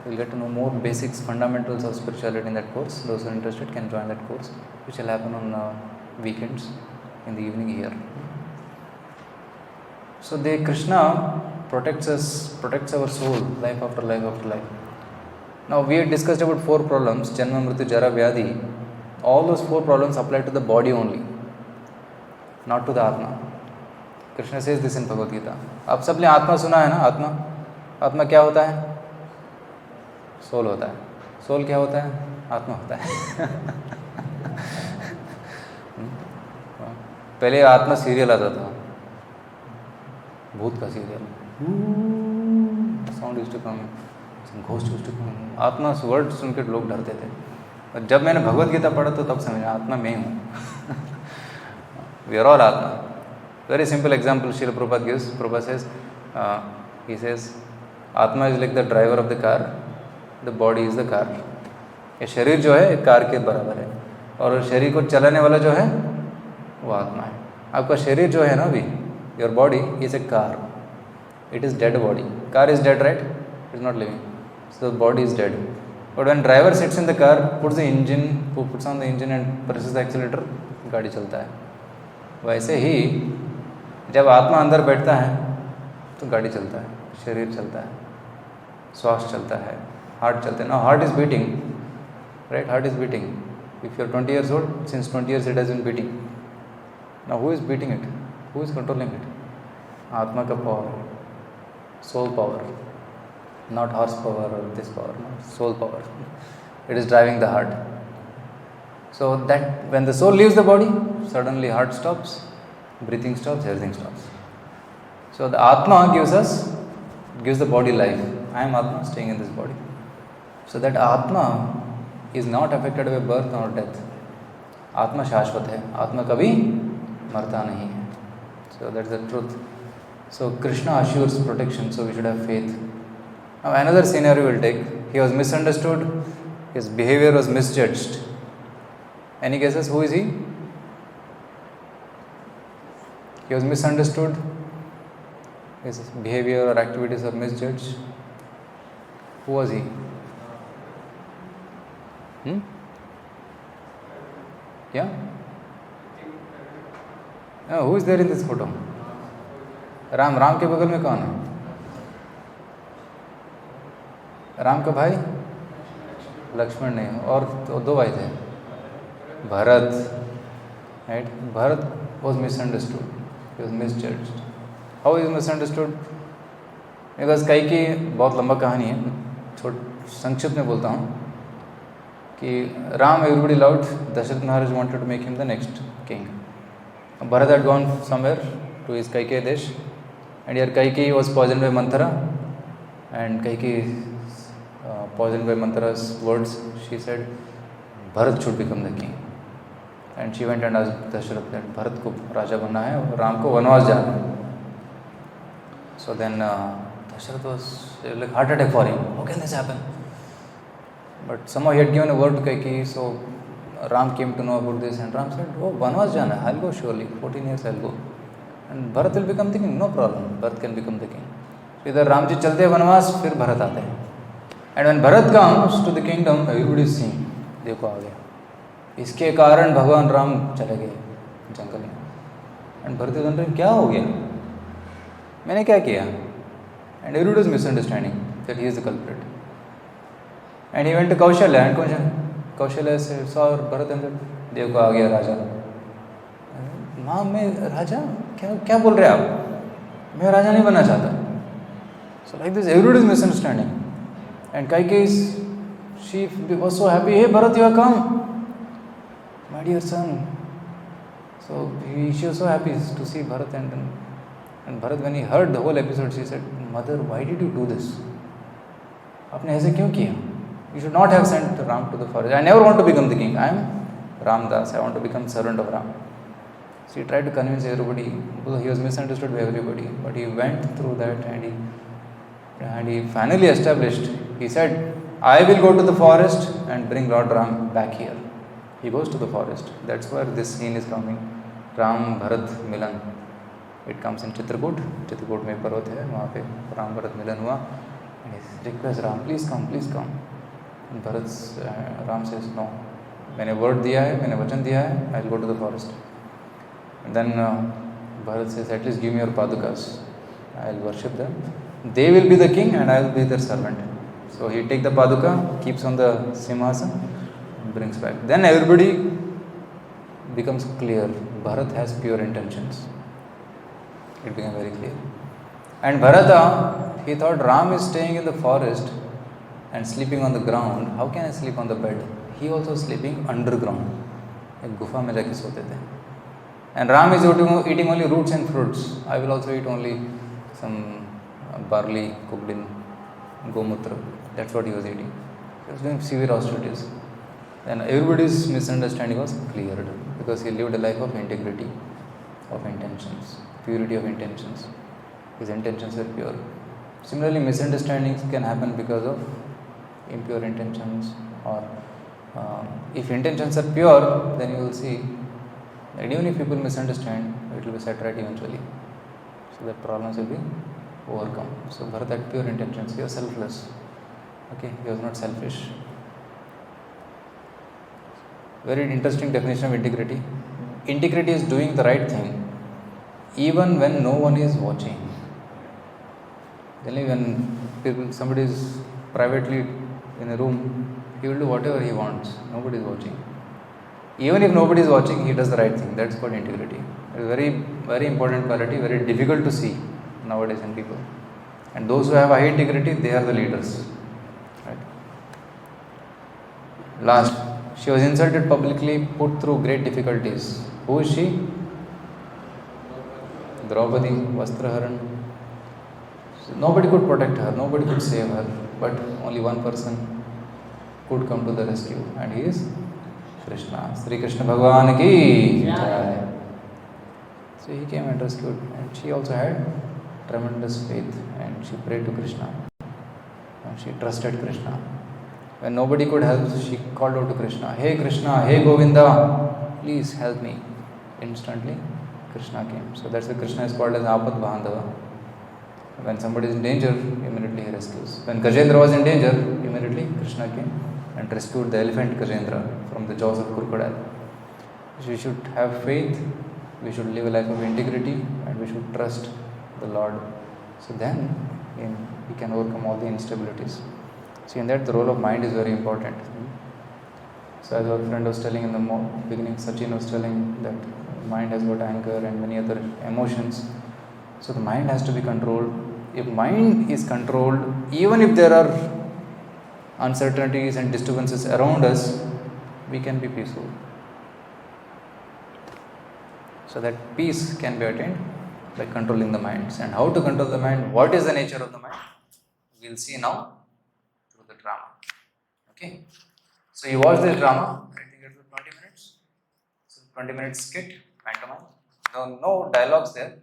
You'll get to know more basics, fundamentals of spirituality in that course. Those who are interested can join that course, which will happen on weekends in the evening here. So Krishna protects us, protects our soul, life after life after life. Now we had discussed about 4 problems, Janma, Mrityu, Jara, Vyadhi. All those 4 problems apply to the body only, not to the Atma. Krishna says this in Bhagavad Gita. आप सबने आत्मा सुना है ना? आत्मा क्या होता है? सोल होता है. सोल क्या होता है? आत्मा होता है. पहले आत्मा सीरियल आता था, भूत का serial, sound used to come, ghost used to come. आत्मा वर्ड सुन के लोग डरते थे. और जब मैंने भगवद गीता पढ़ा तो तब समझा आत्मा मैं हूँ. We are all Atma. Very simple example Srila Prabhupada gives. Prabhupada says, he says, Atma is like the driver of the car the body is the car. ये शरीर जो है एक कार के बराबर है, और शरीर को चलाने वाला जो है वो आत्मा है। आपका शरीर जो है ना अभी, your body is a car, it is dead body. Car is dead, right? It is not living, so the body is dead. But when driver sits in the car, puts on the engine and presses the accelerator, गाड़ी चलता है। वैसे ही जब आत्मा अंदर बैठता है तो गाड़ी चलता है, शरीर चलता है, श्वास चलता है, हार्ट चलता है। Now heart is beating, right? Heart is beating. If you are 20 years old, since 20 years it has been beating. Now who is beating it? Who is controlling it? आत्मा का power, soul power, not horse power or this power, no, soul power. It is driving the heart. So that when the soul leaves the body, suddenly heart stops, breathing stops, everything stops. So the Atma gives the body life. I am Atma staying in this body. So that Atma is not affected by birth or death. आत्मा शाश्वत है, आत्मा कभी मरता नहीं है. So that's the truth. So Krishna assures protection, so we should have faith. Now another scenario we'll take. He was misunderstood, his behavior was misjudged. Any guesses? Who is he? He was misunderstood, his behavior or activities are misjudged. Who was he? Yeah? Who is there in this photo? Ram के बगल में कौन है? राम का भाई लक्ष्मण नहीं, और दो भाई थे, Bharat, right? Bharat was misunderstood, he was misjudged. How is misunderstood? Because Kaikeyi, बहुत लंबा कहानी है, संक्षिप्त में बोलता हूँ कि Ram everybody loved, Dasharatha Maharaj wanted to make him the next king. Bharat had gone somewhere to his Kaikeyi desh, and here Kaikeyi was poisoned by Manthara, and Kaikeyi poisoned by Manthara's words, she said Bharat should become the king. And she went and asked Dasharatha that Bharat को राजा बनना है और राम को वनवास जाना है. So then Dasharatha was like heart attack for him. How can this happen? But somehow he had given a word to Kaikeyi, so Ram came to know about this, and Ram said, "Oh, वनवास जाना है, I'll go surely. 14 years I'll go, and Bharat will become the king. No problem. Bharat can become the king." So इधर राम जी चलते हैं वनवास, फिर भरत आते हैं. And when Bharat comes to the kingdom, everybody is seeing, देखो आ गया. इसके कारण भगवान राम चले गए जंगल में. एंड भरत वंडरिंग क्या हो गया, मैंने क्या किया? And everybody was misunderstanding that he is the culprit. And he went to Kaushalya, and Kaushalya से सॉ भरत एंड देखो आ गया राजा. माँ मैं राजा, क्या बोल रहे आप? मैं राजा नहीं बनना चाहता. So like this everybody is misunderstanding. And Kaikeyi, she was so happy. Hey Bharat, you have come, my dear son. So she was so happy to see Bharat, and Bharat, when he heard the whole episode, she said, "Mother, why did you do this? आपने ऐसे क्यों किया? You should not have sent Ram to the forest. I never want to become the king. I am Ramdas. I want to become servant of Ram." So he tried to convince everybody. He was misunderstood by everybody, but he went through that, and he finally established. He said, "I will go to the forest and bring Lord Ram back here." He goes to the forest. That's where this scene is coming. Ram Bharat Milan. It comes in Chitrakoot. Chitrakoot में पर्वत है, वहाँ पे राम भरत मिलन हुआ. And he requests Ram, "Please come, please come." And Bharat, Ram says, "No, मैंने word दिया है, मैंने वचन दिया है, I'll go to the forest." And then Bharat says, "At least give me your padukas. I'll worship them. They will be the king and I will be their servant." So he takes the paduka, keeps on the simhasana, and brings back. Then everybody becomes clear. Bharat has pure intentions. It became very clear. And Bharata, he thought Ram is staying in the forest and sleeping on the ground. How can I sleep on the bed? He also sleeping underground. एक गुफा में जाके सोते थे. And Ram is eating only roots and fruits. I will also eat only some barley cooked in gomutra. That's what he was eating. He was doing severe austerities. Then everybody's misunderstanding was cleared because he lived a life of integrity, of intentions, purity of intentions. His intentions were pure. Similarly, misunderstandings can happen because of impure intentions, or if intentions are pure, then you will see that even if people misunderstand, it will be set right eventually. So that problems will be overcome. So Bharat had pure intentions. He was selfless. Okay, he was not selfish. Very interesting definition of integrity. Integrity is doing the right thing even when no one is watching. Generally, when somebody is privately in a room, he will do whatever he wants. Nobody is watching. Even if nobody is watching, he does the right thing. That's called integrity. It's a very, very important quality, very difficult to see nowadays in people. And those who have high integrity, they are the leaders. Right? Last, she was insulted publicly, put through great difficulties. Who is she? Draupadi, Vastraharan. Nobody could protect her, nobody could save her, but only one person could come to the rescue, and he is Krishna. Sri Krishna Bhagavan ki jai. So he came and rescued, and she also had tremendous faith, and she prayed to Krishna, and she trusted Krishna. When nobody could help, she called out to Krishna, "Hey Krishna, hey Govinda, please help me." Instantly, Krishna came. So that's why Krishna is called as Apad Bandhava. When somebody is in danger, immediately he rescues. When Gajendra was in danger, immediately Krishna came and rescued the elephant Gajendra from the jaws of crocodile. So we should have faith, we should live a life of integrity, and we should trust the Lord. So then we can overcome all the instabilities. See, in that the role of mind is very important. So as our friend was telling in the beginning, Sachin was telling that mind has got anger and many other emotions. So the mind has to be controlled. If mind is controlled, even if there are uncertainties and disturbances around us, we can be peaceful. So that peace can be attained by controlling the minds. And how to control the mind? What is the nature of the mind? We'll see now through the drama. Okay. So you watch this drama. I think it was 20 minutes. So 20 minutes skit, pantomime. No dialogues there.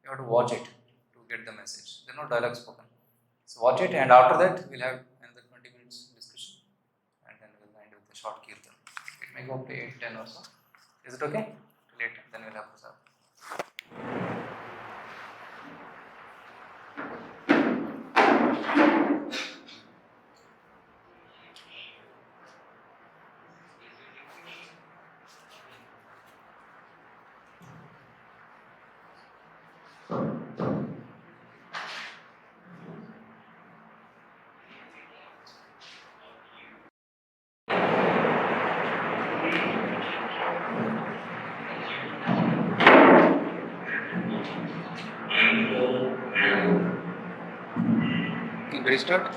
You have to watch it to get the message. There are no dialogues spoken. So watch it, and after that we'll have another 20 minutes discussion, and then we'll end with the short kirtan. It may go up to 8, 10 or so. Is it okay? Late, then we'll have prasad. Can we restart?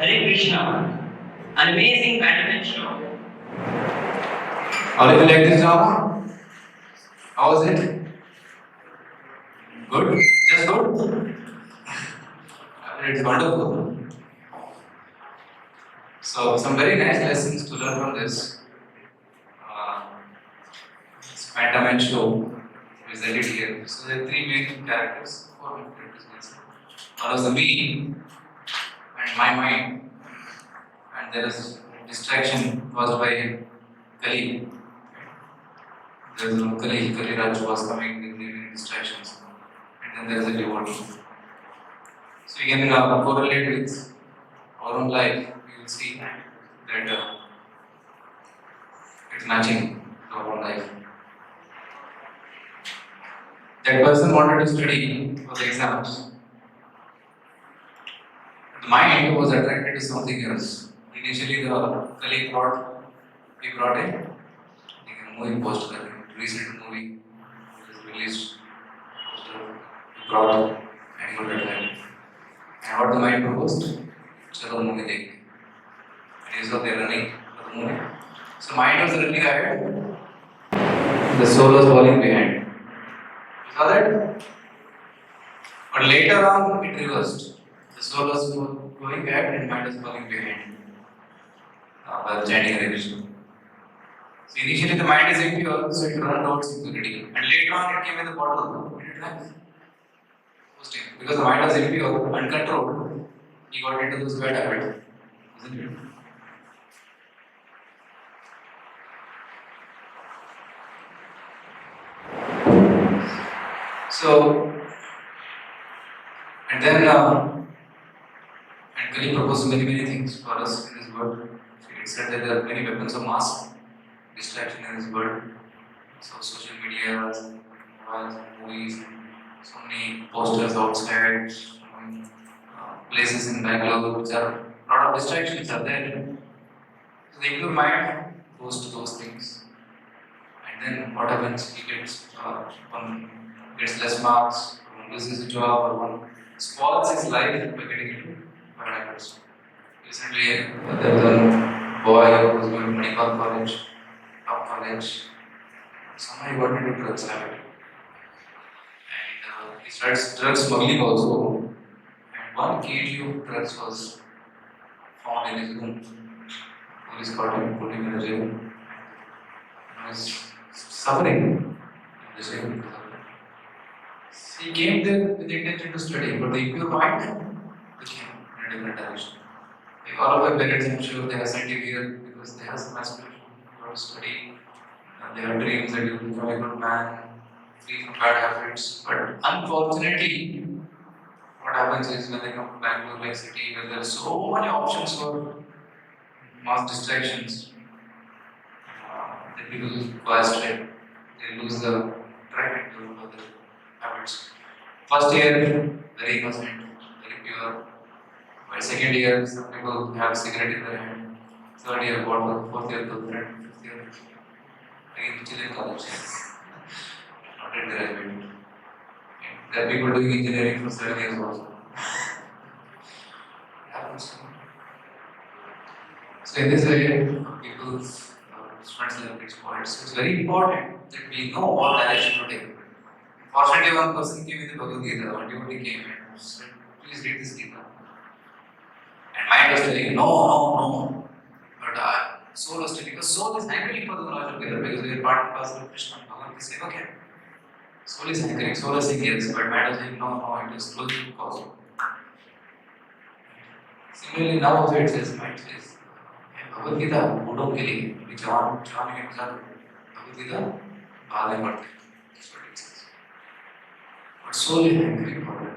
Hare Krishna. An amazing badminton show. How did you like this drama? How was it? Good? Just good? It's wonderful. So, some very nice lessons to learn from this. This pantomime show presented here. So, there are three main characters, four main characters. One was the me and my mind, and there is distraction caused by Kali. There is no Kali Raj was coming with many distractions, and then there is a devotee. So you can correlate with our own life. You will see that it's matching to our own life. That person wanted to study for the exams. The mind was attracted to something else. Initially, the colleague he brought a movie poster, a recent movie which is released. Poster he brought and he got attracted. And what the mind proposed? Chalo movie dekh. And he saw they running for the movie. So mind was running ahead. The soul was falling behind. You saw that? But later on, it reversed. The soul was going ahead and mind was falling behind. While chanting Hare Krishna. So initially the mind is impure, so it runs towards impurity. And later on, it came in the bottle. It did because the mind was impure, uncontrolled, he got into those bad habits. Isn't it? So, and then, and Kali proposed many things for us in this world. It said that there are many weapons of mass distraction in this world. So, social media, mobiles, movies, so many posters outside, places in Bangalore which are a lot of distractions are there. So, the impure mind goes to those things. And then what happens? He gets one gets less marks, one loses a job, or one spoils his life by getting into bad habits. Recently, there was a boy who was going to Manipal College, top college. Somehow he got into drugs habit. And he starts drug smuggling also. And 1 kg of drugs was found in his room. Police caught him, put him in the jail. He was suffering in the jail because of that. He came there with the intention to study, but the impure mind took him in a different direction. Like all of our parents, I'm sure they have sent you here because they have some aspiration to study. They have dreams that you will become a good man, free from bad habits. But unfortunately, what happens is when they come to Bangalore like city, where there are so many options for mass distractions, the people go astray. They lose the track into other habits. First year, very innocent, very pure. By second year, some people have cigarette in their hand. Third year, water. Fourth year, girlfriend. Fifth year, again, still in college. Not at graduate. There are people doing engineering for 7 years also. Happens. So in this way, people's students learn exploits. So it's very important that we know what direction to take. Fortunately, one person came with the Bhagavad Gita. One devotee came and said, "Please read this Gita." And mind was telling, no. But soul was telling, because soul is hankering for the knowledge of Gita, because we are part and parcel of Krishna. Bhagavan is saying, okay. Soul is hankering, soul is saying yes, but mind was saying, no, it is close to cause. Similarly, now also it says, mind says, Bhagavad Gita, बूढ़ों के लिए, अभी जवान के अनुसार Bhagavad Gita बाद में पढ़ते हैं. That's what it says. But soul is hankering for it.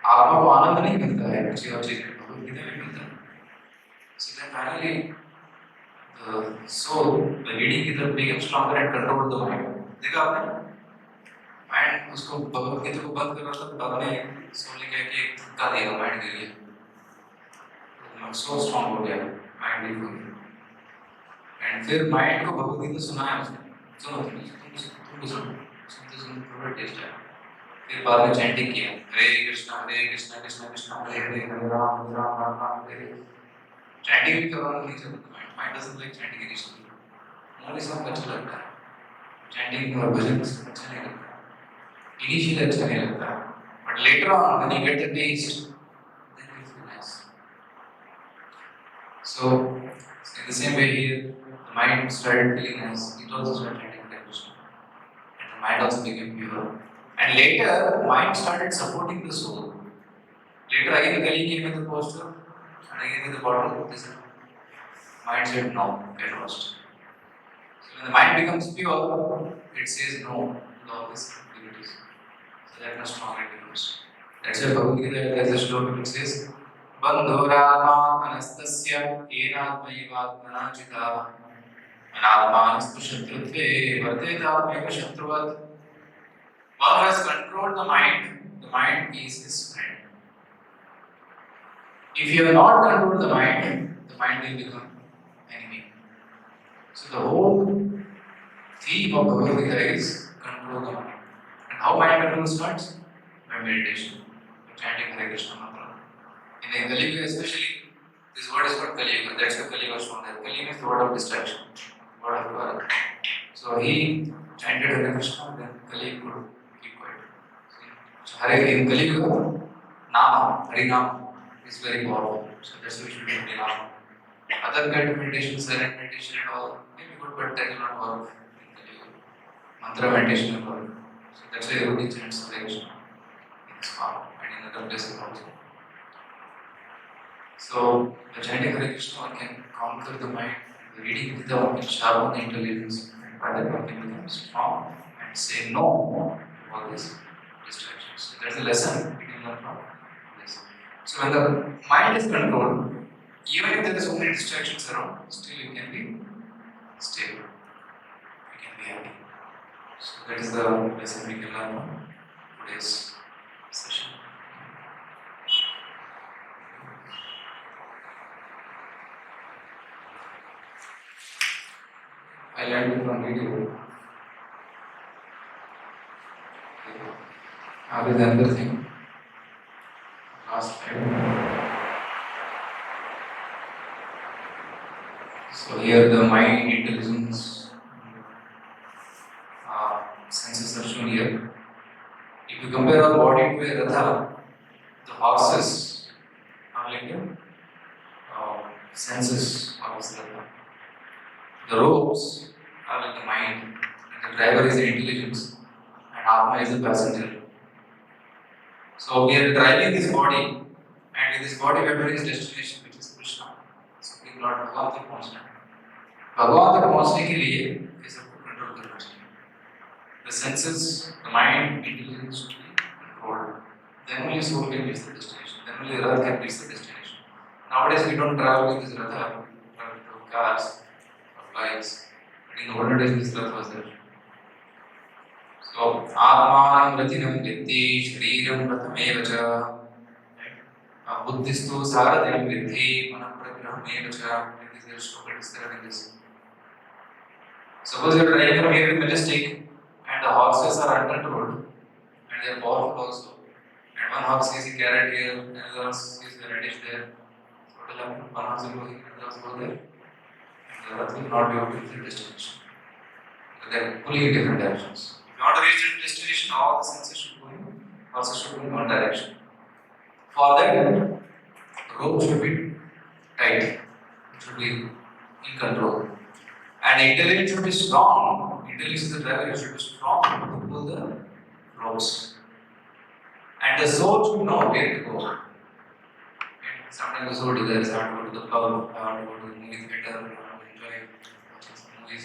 आत्मा को आनंद नहीं मिलता है किसी और चीज में, भगवद गीता में मिलता है. So then finally, the soul, by reading Gita, became stronger and controlled the mind. देखा आपने? Mind उसको भगवद गीता को बंद कर रहा था, तब ने सोल ने कहा कि एक धक्का दिया माइंड के लिए. So strong हो गया, माइंड वीक हो गया. And फिर माइंड को भगवद गीता सुनाया उसने. सुनो तुम सुनते थोड़ा टेस्ट आया. फिर बाद में चैंटिंग किया, हरे कृष्णा कृष्णा कृष्णा हरे हरे, हरे राम राम राम हरे. चैंटिंग भी करवाना नहीं चाहता, mind doesn't like chanting initially, only song अच्छा लगता है, चैंटिंग और भजन अच्छा नहीं लगता, इनिशियली अच्छा नहीं लगता, but later on when you get the test then it feels nice. So in the same way here, the mind started feeling nice, it also started chanting Hare Krishna, and the mind also became pure, and later the mind started supporting the soul. Later again the Kali came in the posture, and again with the bottle, this mind said no, get lost. So when the mind becomes pure, it says no to all these activities. So that much stronger it becomes. That's why Bhagavad Gita there's a shloka which says Bandhurātmā anastasya enātmaivatmana chitā anātmānastu shatrutve vartetātmeka shatruvat. One who has controlled the mind is his friend. If you have not controlled the mind will become enemy. So the whole theme of Bhagavad Gita is control the mind. And how mind control starts? By meditation, by chanting Hare Krishna mantra. In the Kali Yuga especially, this word is called Kali Yuga. That's why Kali was shown there. Kali means the word of distraction, word of Bharat. So he chanted Hare Krishna, then Kali could keep quiet. So Hare in Kali Yuga, Nama, Harinam is very powerful. So that's why we should do Harinam. Other kind of meditation, silent meditation and all, maybe good, but that will not work in Kali Yuga. Mantra meditation will work. So that's why everybody chants Hare Krishna in this form and in other places also. So, by chanting Hare Krishna, one can conquer the mind. By reading Gita, one can sharpen the intelligence, and by that one can become strong and say no to all these distractions. So, that's a lesson we can learn from this. So, when the mind is controlled, even if there are so many distractions around, still you can be stable. You can be happy. So, that is the lesson we can learn from today's session. I learned it from video. Now there's another thing. Last slide. So here the mind, intelligence, senses are shown here. If you compare our body to a ratha, the horses are like the senses of this ratha. The ropes are like the mind, and the driver is the intelligence, and Atma is the passenger. So we are driving this body, and in this body we have to reach destination, which is Krishna. So we Lord Bhagavan तक पहुंचना है. भगवान तक पहुंचने के लिए ये सबको कंट्रोल करना चाहिए. The senses, the mind, intelligence should be controlled. Then only soul can reach the destination. Then only the Rath can reach the destination. Nowadays we don't travel with this Ratha, we travel with cars or flights. But in the olden days this Rath was there. So, Atmanam Ratinam Vitti Shriram Rathamev Cha. Buddhistu Saradhim Vitti Manapragrahamev Cha. This is shloka describing this. Suppose you are driving from here to Majestic and the horses are uncontrolled and they are powerful also. And one horse sees a carrot here, another horse sees a radish there. So what will happen? One horse will go here, another horse will go there. And the Rath will not be able to reach the destination. So they are pulling in different directions. If you want to reach the destination, all the senses should go in, also should go in one direction. For that, the rope should be tight, it should be in control. And the intelligence should be strong. Intelligence is the driver, should be strong to pull the ropes. And the soul should know where to go. Sometimes the soul desires, I want to go to the club, I want to go to the movie theater, I want to enjoy watching some movies.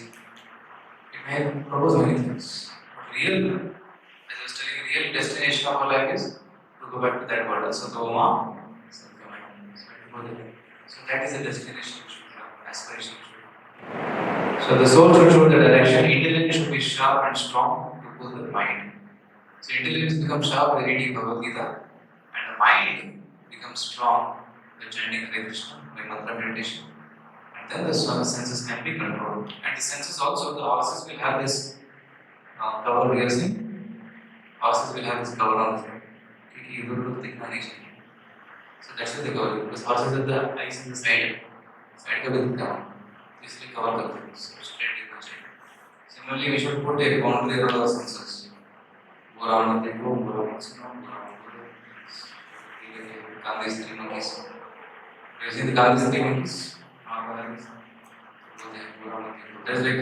It may propose many things. But real, as I was telling you, real destination of our life is to go back to that world. So that is the destination we should have, aspiration we should have. So the soul should show the direction, intelligence should be sharp and strong to pull the mind. So intelligence becomes sharp by reading Bhagavad Gita, and the mind becomes strong by chanting Hare Krishna, by mantra meditation. And then the senses can be controlled. And the senses also, the horses will have this cover we are seeing. Horses will have this cover on the side. So that's what they cover, because horses have the eyes in the side. Side का भी दिखता है, इसलिए cover करते हैं, straight दिखना चाहिए. Similarly, we should put a boundary around our senses. बुरा मत देखो, बुरा मत सुनो, बुरा मत बोलो. Gandhi's three monkeys. You see the Gandhi's three monkeys? Mahatma Gandhi's. बोलते हैं बुरा मत देखो. There's like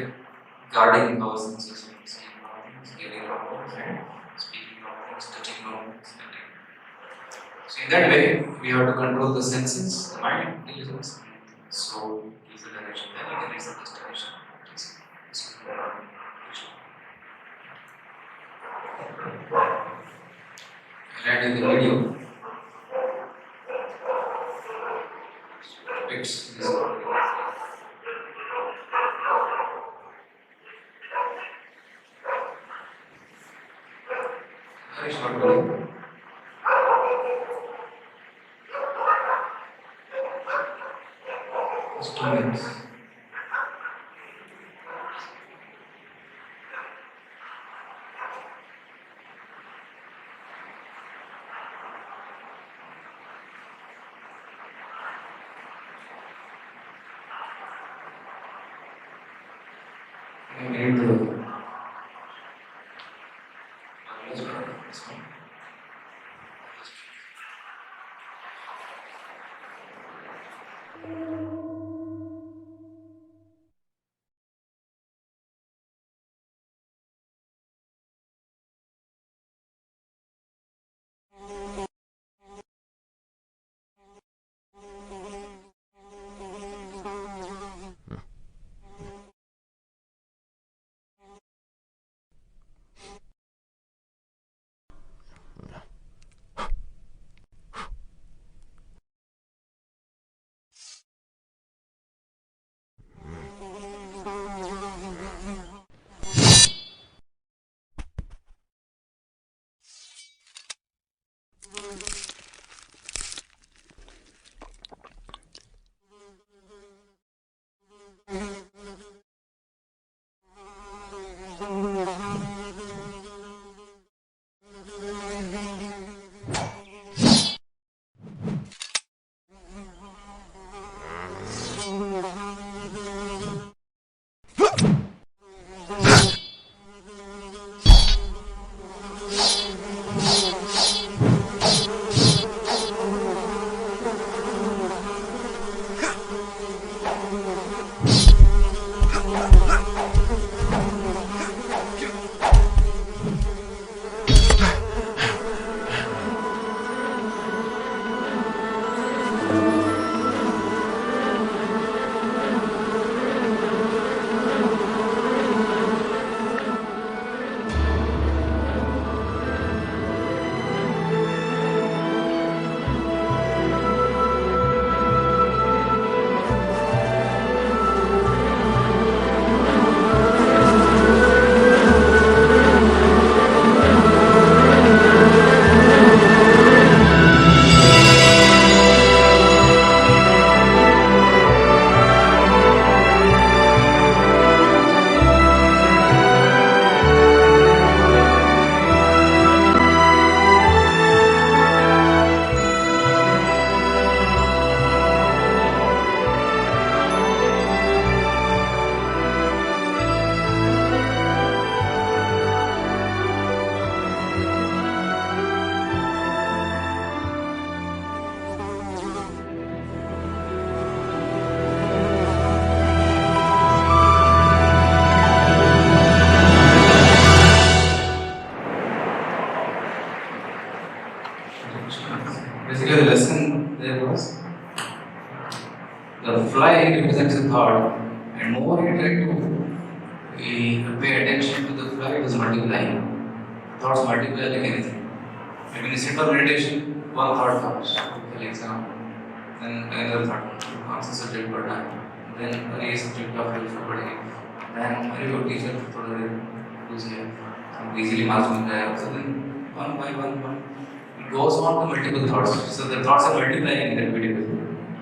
guarding our senses, seeing wrong things, hearing wrong things, and speaking wrong things, touching wrong things. So in that way, we have to control the senses, the mind, intelligence, soul, is the direction. Then you can reach the destination. I'll add in the video. Depicts this. Very short video. Just 2 minutes. We need to. Basically, the lesson there was the fly represents a thought, and more you try to pay attention to the fly, it is multiplying. Thoughts multiply like anything. When you sit for meditation, one thought comes, for example, then another thought, answer subject per time, then a subject after somebody, then a good teacher for who's here, easily marks will die. So then one by one. It goes on to multiple thoughts. So the thoughts are multiplying in that video.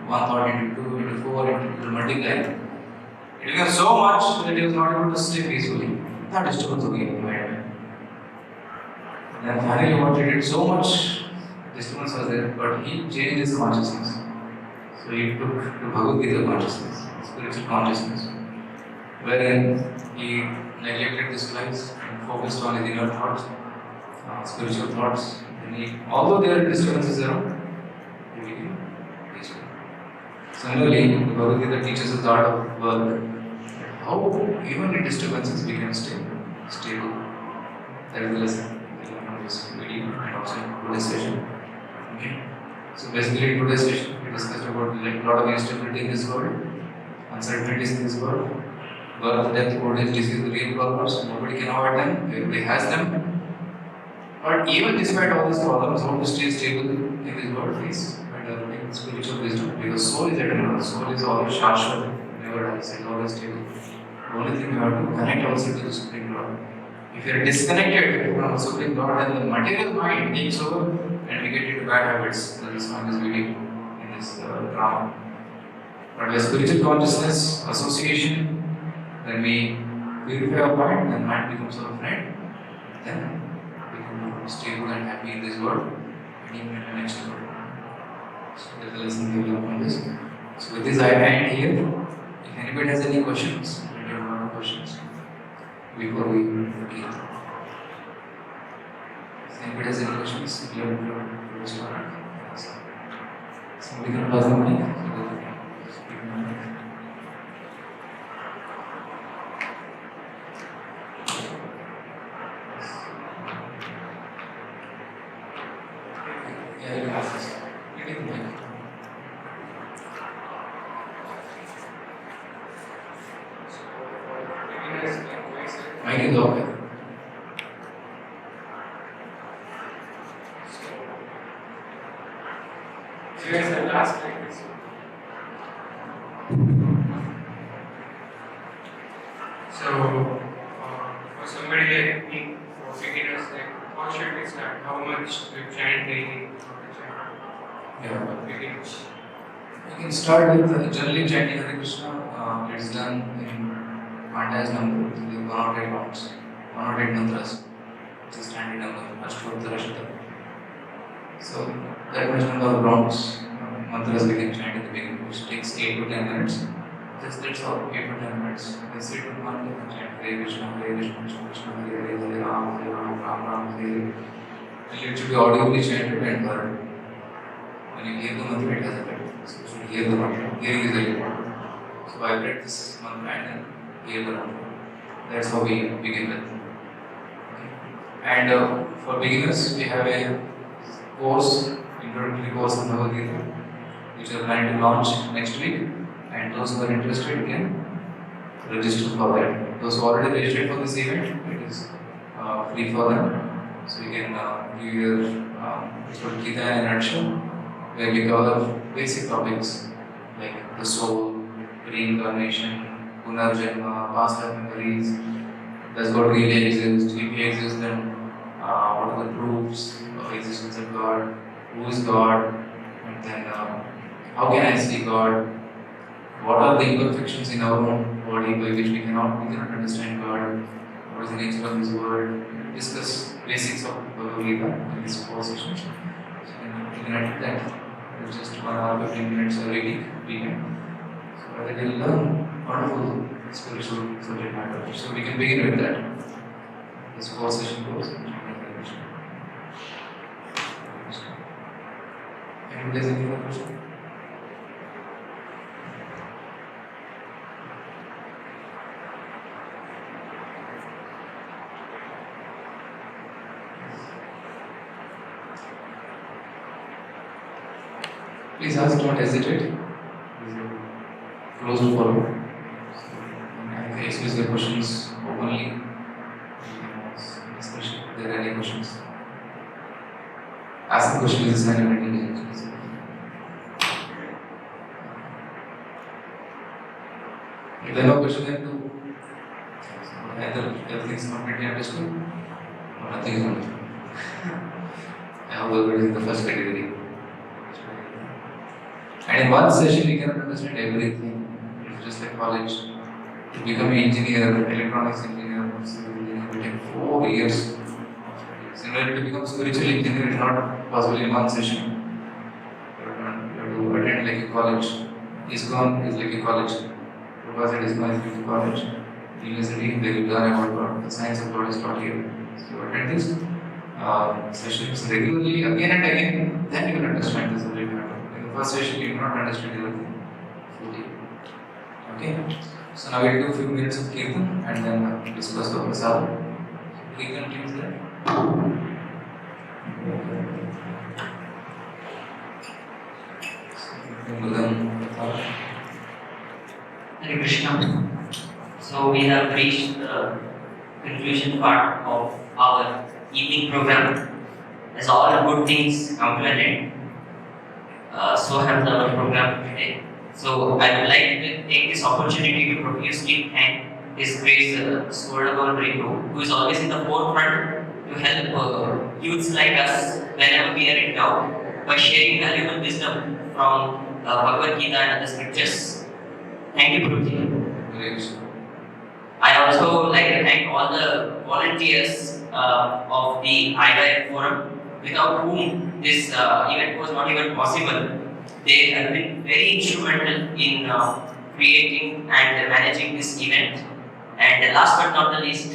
One thought into two, into four, into multiplying. It becomes so much that he was not able to sleep peacefully. That disturbance again in my mind. Then finally what he did, so much disturbance was there, but he changed his consciousness. So he took to Bhagavad Gita consciousness, spiritual consciousness, wherein he neglected this life and focused on his inner thoughts, spiritual thoughts. And although there are disturbances around, he became peaceful. Similarly, the Bhagavad Gita teaches us the art of work. How even in disturbances we can stay stable. That is the lesson we learn from this video and also in today's session. Okay. So basically, in today's session we discussed about like a lot of instability in this world, uncertainties in this world, birth, death, old age, disease, the real problems. Nobody can avoid them. Everybody has them. But even despite all these problems, how to stay stable in this world is by developing spiritual wisdom. Because soul is eternal. Soul is always shashwat, never dies. It's always stable. The only thing we have to connect ourselves to the Supreme Lord. If you are disconnected from the Supreme Lord, then the material mind takes over and we get into bad habits. That is why this video in this drama. But with spiritual consciousness, association, when we purify our mind, then mind becomes our friend. Then we become stable and happy in this world and even in the next world. So that is the lesson we learn from this. So with this I end here. If anybody has any questions, questions before we begin. If anybody has any questions, you have to start. Somebody can pass the mic. Yeah, you can ask us. You take the mic. Mic is open. Here's the last thing. So, for somebody like me, for beginners, like, how should we start? How much to chant daily? Yeah. For beginners. You can start with generally chanting Hare Krishna. It's done in Manda's number, with 108 rounds, 108 mantras. It's a standard number, Ashtotara Shatam. So that much number of rounds, mantras we can chant at the beginning, which takes 8 to 10 minutes. Just that's all, 8 to 10 minutes. They sit in one and chant Hare Krishna, Krishna Krishna, Hare Hare, Hare Ram, Ram Ram, Hare Hare. And it should be audibly chanted and heard. When you hear the mantra, it has effect. So you should hear the mantra. Hearing is very important. So I read this mantra and then hear the mantra. That's how we begin with. Okay. And for beginners, we have a course, introductory course on Bhagavad Gita, which we are planning to launch next week. And those who are interested can register for that. Those who are already registered for this event, it is free for them. So you can do your Gita in a nutshell, where we cover basic topics like the soul, reincarnation, Punarjanma, past life memories, does God really exist, if He exists, then what are the proofs of existence of God, who is God, and then how can I see God, what are the imperfections in our own body by which we cannot understand God, what is the nature of His word, discuss basics of Bhagavad Gita in this 4 sessions. So you can attend that. It's just 1 hour, 15 minutes every weekend. So that will learn wonderful spiritual subject matter. So we can begin with that. This 4 session course. Anybody has any other question? Please ask, don't hesitate. Close to follow. And excuse the questions openly. Discussion. If there are any questions. Ask the question is a sign of intelligence. If there are no questions, then either everything is completely understood or nothing is understood. I hope everybody is in the first category. And in one session, you cannot understand everything. It's just like college. To become an engineer, electronics engineer, civil engineer, it will take 4 years. Similarly, to become spiritual engineer is not possible in one session. You have to attend it like a college. ISKCON is like a college. Prabhupada said ISKCON is like a college. University, they will learn about God. The science of God is taught here. So attend this sessions regularly, again and again, then you will understand the subject matter. In the first session, you will not understand everything fully. Okay? So now we'll do a few minutes of Kirtan and then discuss the Prasad. Kirtan teams there. Hare Krishna. So we have reached the conclusion part of our evening program. As all good things come to an end, so have our program today. So I would like to take this opportunity to profusely thank His Grace Swarnagar Renu, who is always in the forefront to help youths like us whenever we are in doubt by sharing valuable wisdom from Bhagavad Gita and other scriptures. Thank you, Guruji. I also like to thank all the volunteers of the IYF forum, without whom this event was not even possible. They have been very instrumental in creating and managing this event. And last but not the least,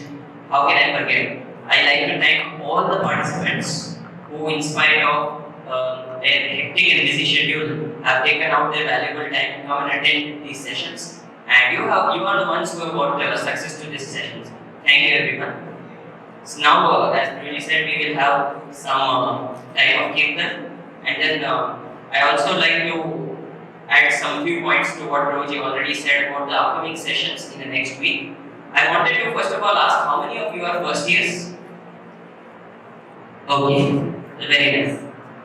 how can I forget? I like to thank all the participants who, in spite of their hectic and busy schedule, have taken out their valuable time to come and attend these sessions. And you are the ones who have got success to these sessions. Thank you, everyone. So now, as Guruji said, we will have some time of kirtan, and then I also like to add some few points to what Guruji already said about the upcoming sessions in the next week. I wanted to first of all ask how many of you are first years? Okay, very nice.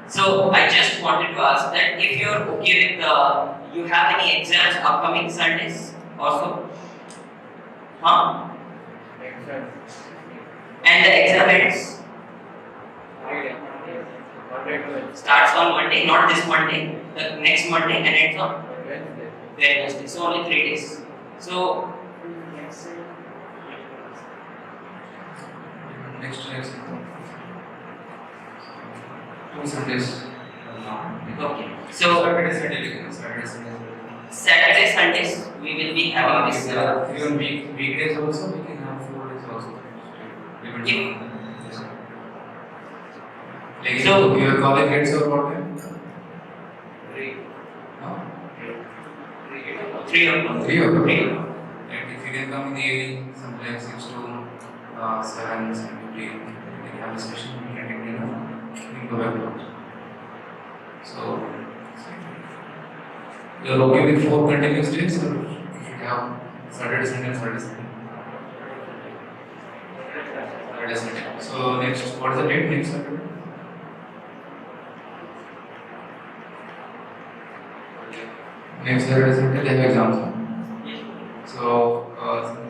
So I just wanted to ask that if you are okay with you have any exams upcoming Sundays also? Huh? And the exam ends? Starts on Monday, not this Monday, the next Monday, and ends on Wednesday. So only 3 days. So Next year. 2 Sundays. okay. So Saturday, Sundays, we will be having this. Even weekdays also, we can have 4 days also. Like So- your college gets over what time? 3 o'clock. 3 o'clock. 3 o'clock. Like if you can come in the evening, sometimes 6 to 7, 7:50, we can have a session, we can take dinner, we can go back to work. So, you are okay with 4 continuous days, or you should have Saturday, Sunday, Saturday, Sunday? Saturday, Sunday. So next, what is the date next Saturday? Next Saturday, Sunday, they have exams. So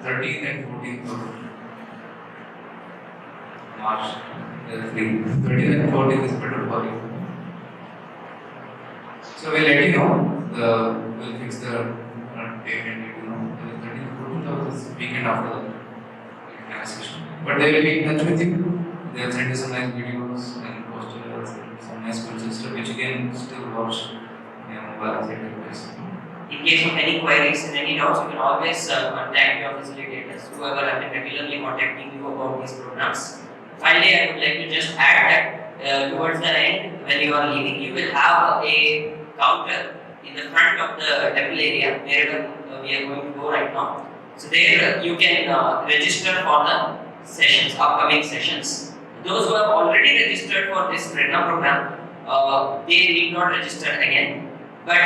13th and 14th of March, they are free. 13th and 14th is better for you. So we'll let you know. We'll fix the date and let you know. The 13th, 14th of this weekend after the session. But they will be in touch with you. They'll send you some nice videos and posters, some nice pictures which you can still watch in your mobile at your place. In case of any queries and any doubts, you can always contact your facilitators, whoever have been regularly contacting you about these programs. Finally, I would like to just add that towards the end, when you are leaving, you will have a counter in the front of the temple area where we are going to go right now. So there you can register for the sessions, upcoming sessions. Those who have already registered for this Prerna program, they need not register again. But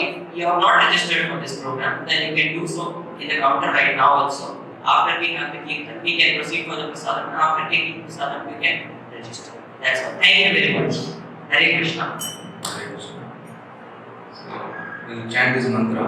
if you have not registered for this program, then you can do so in the counter right now also. After we have the kirtan, we can proceed for the prasadam. After taking prasadam, we can register. That's all. Thank you very much. Hare Krishna. Hare Krishna. So we'll chant this mantra.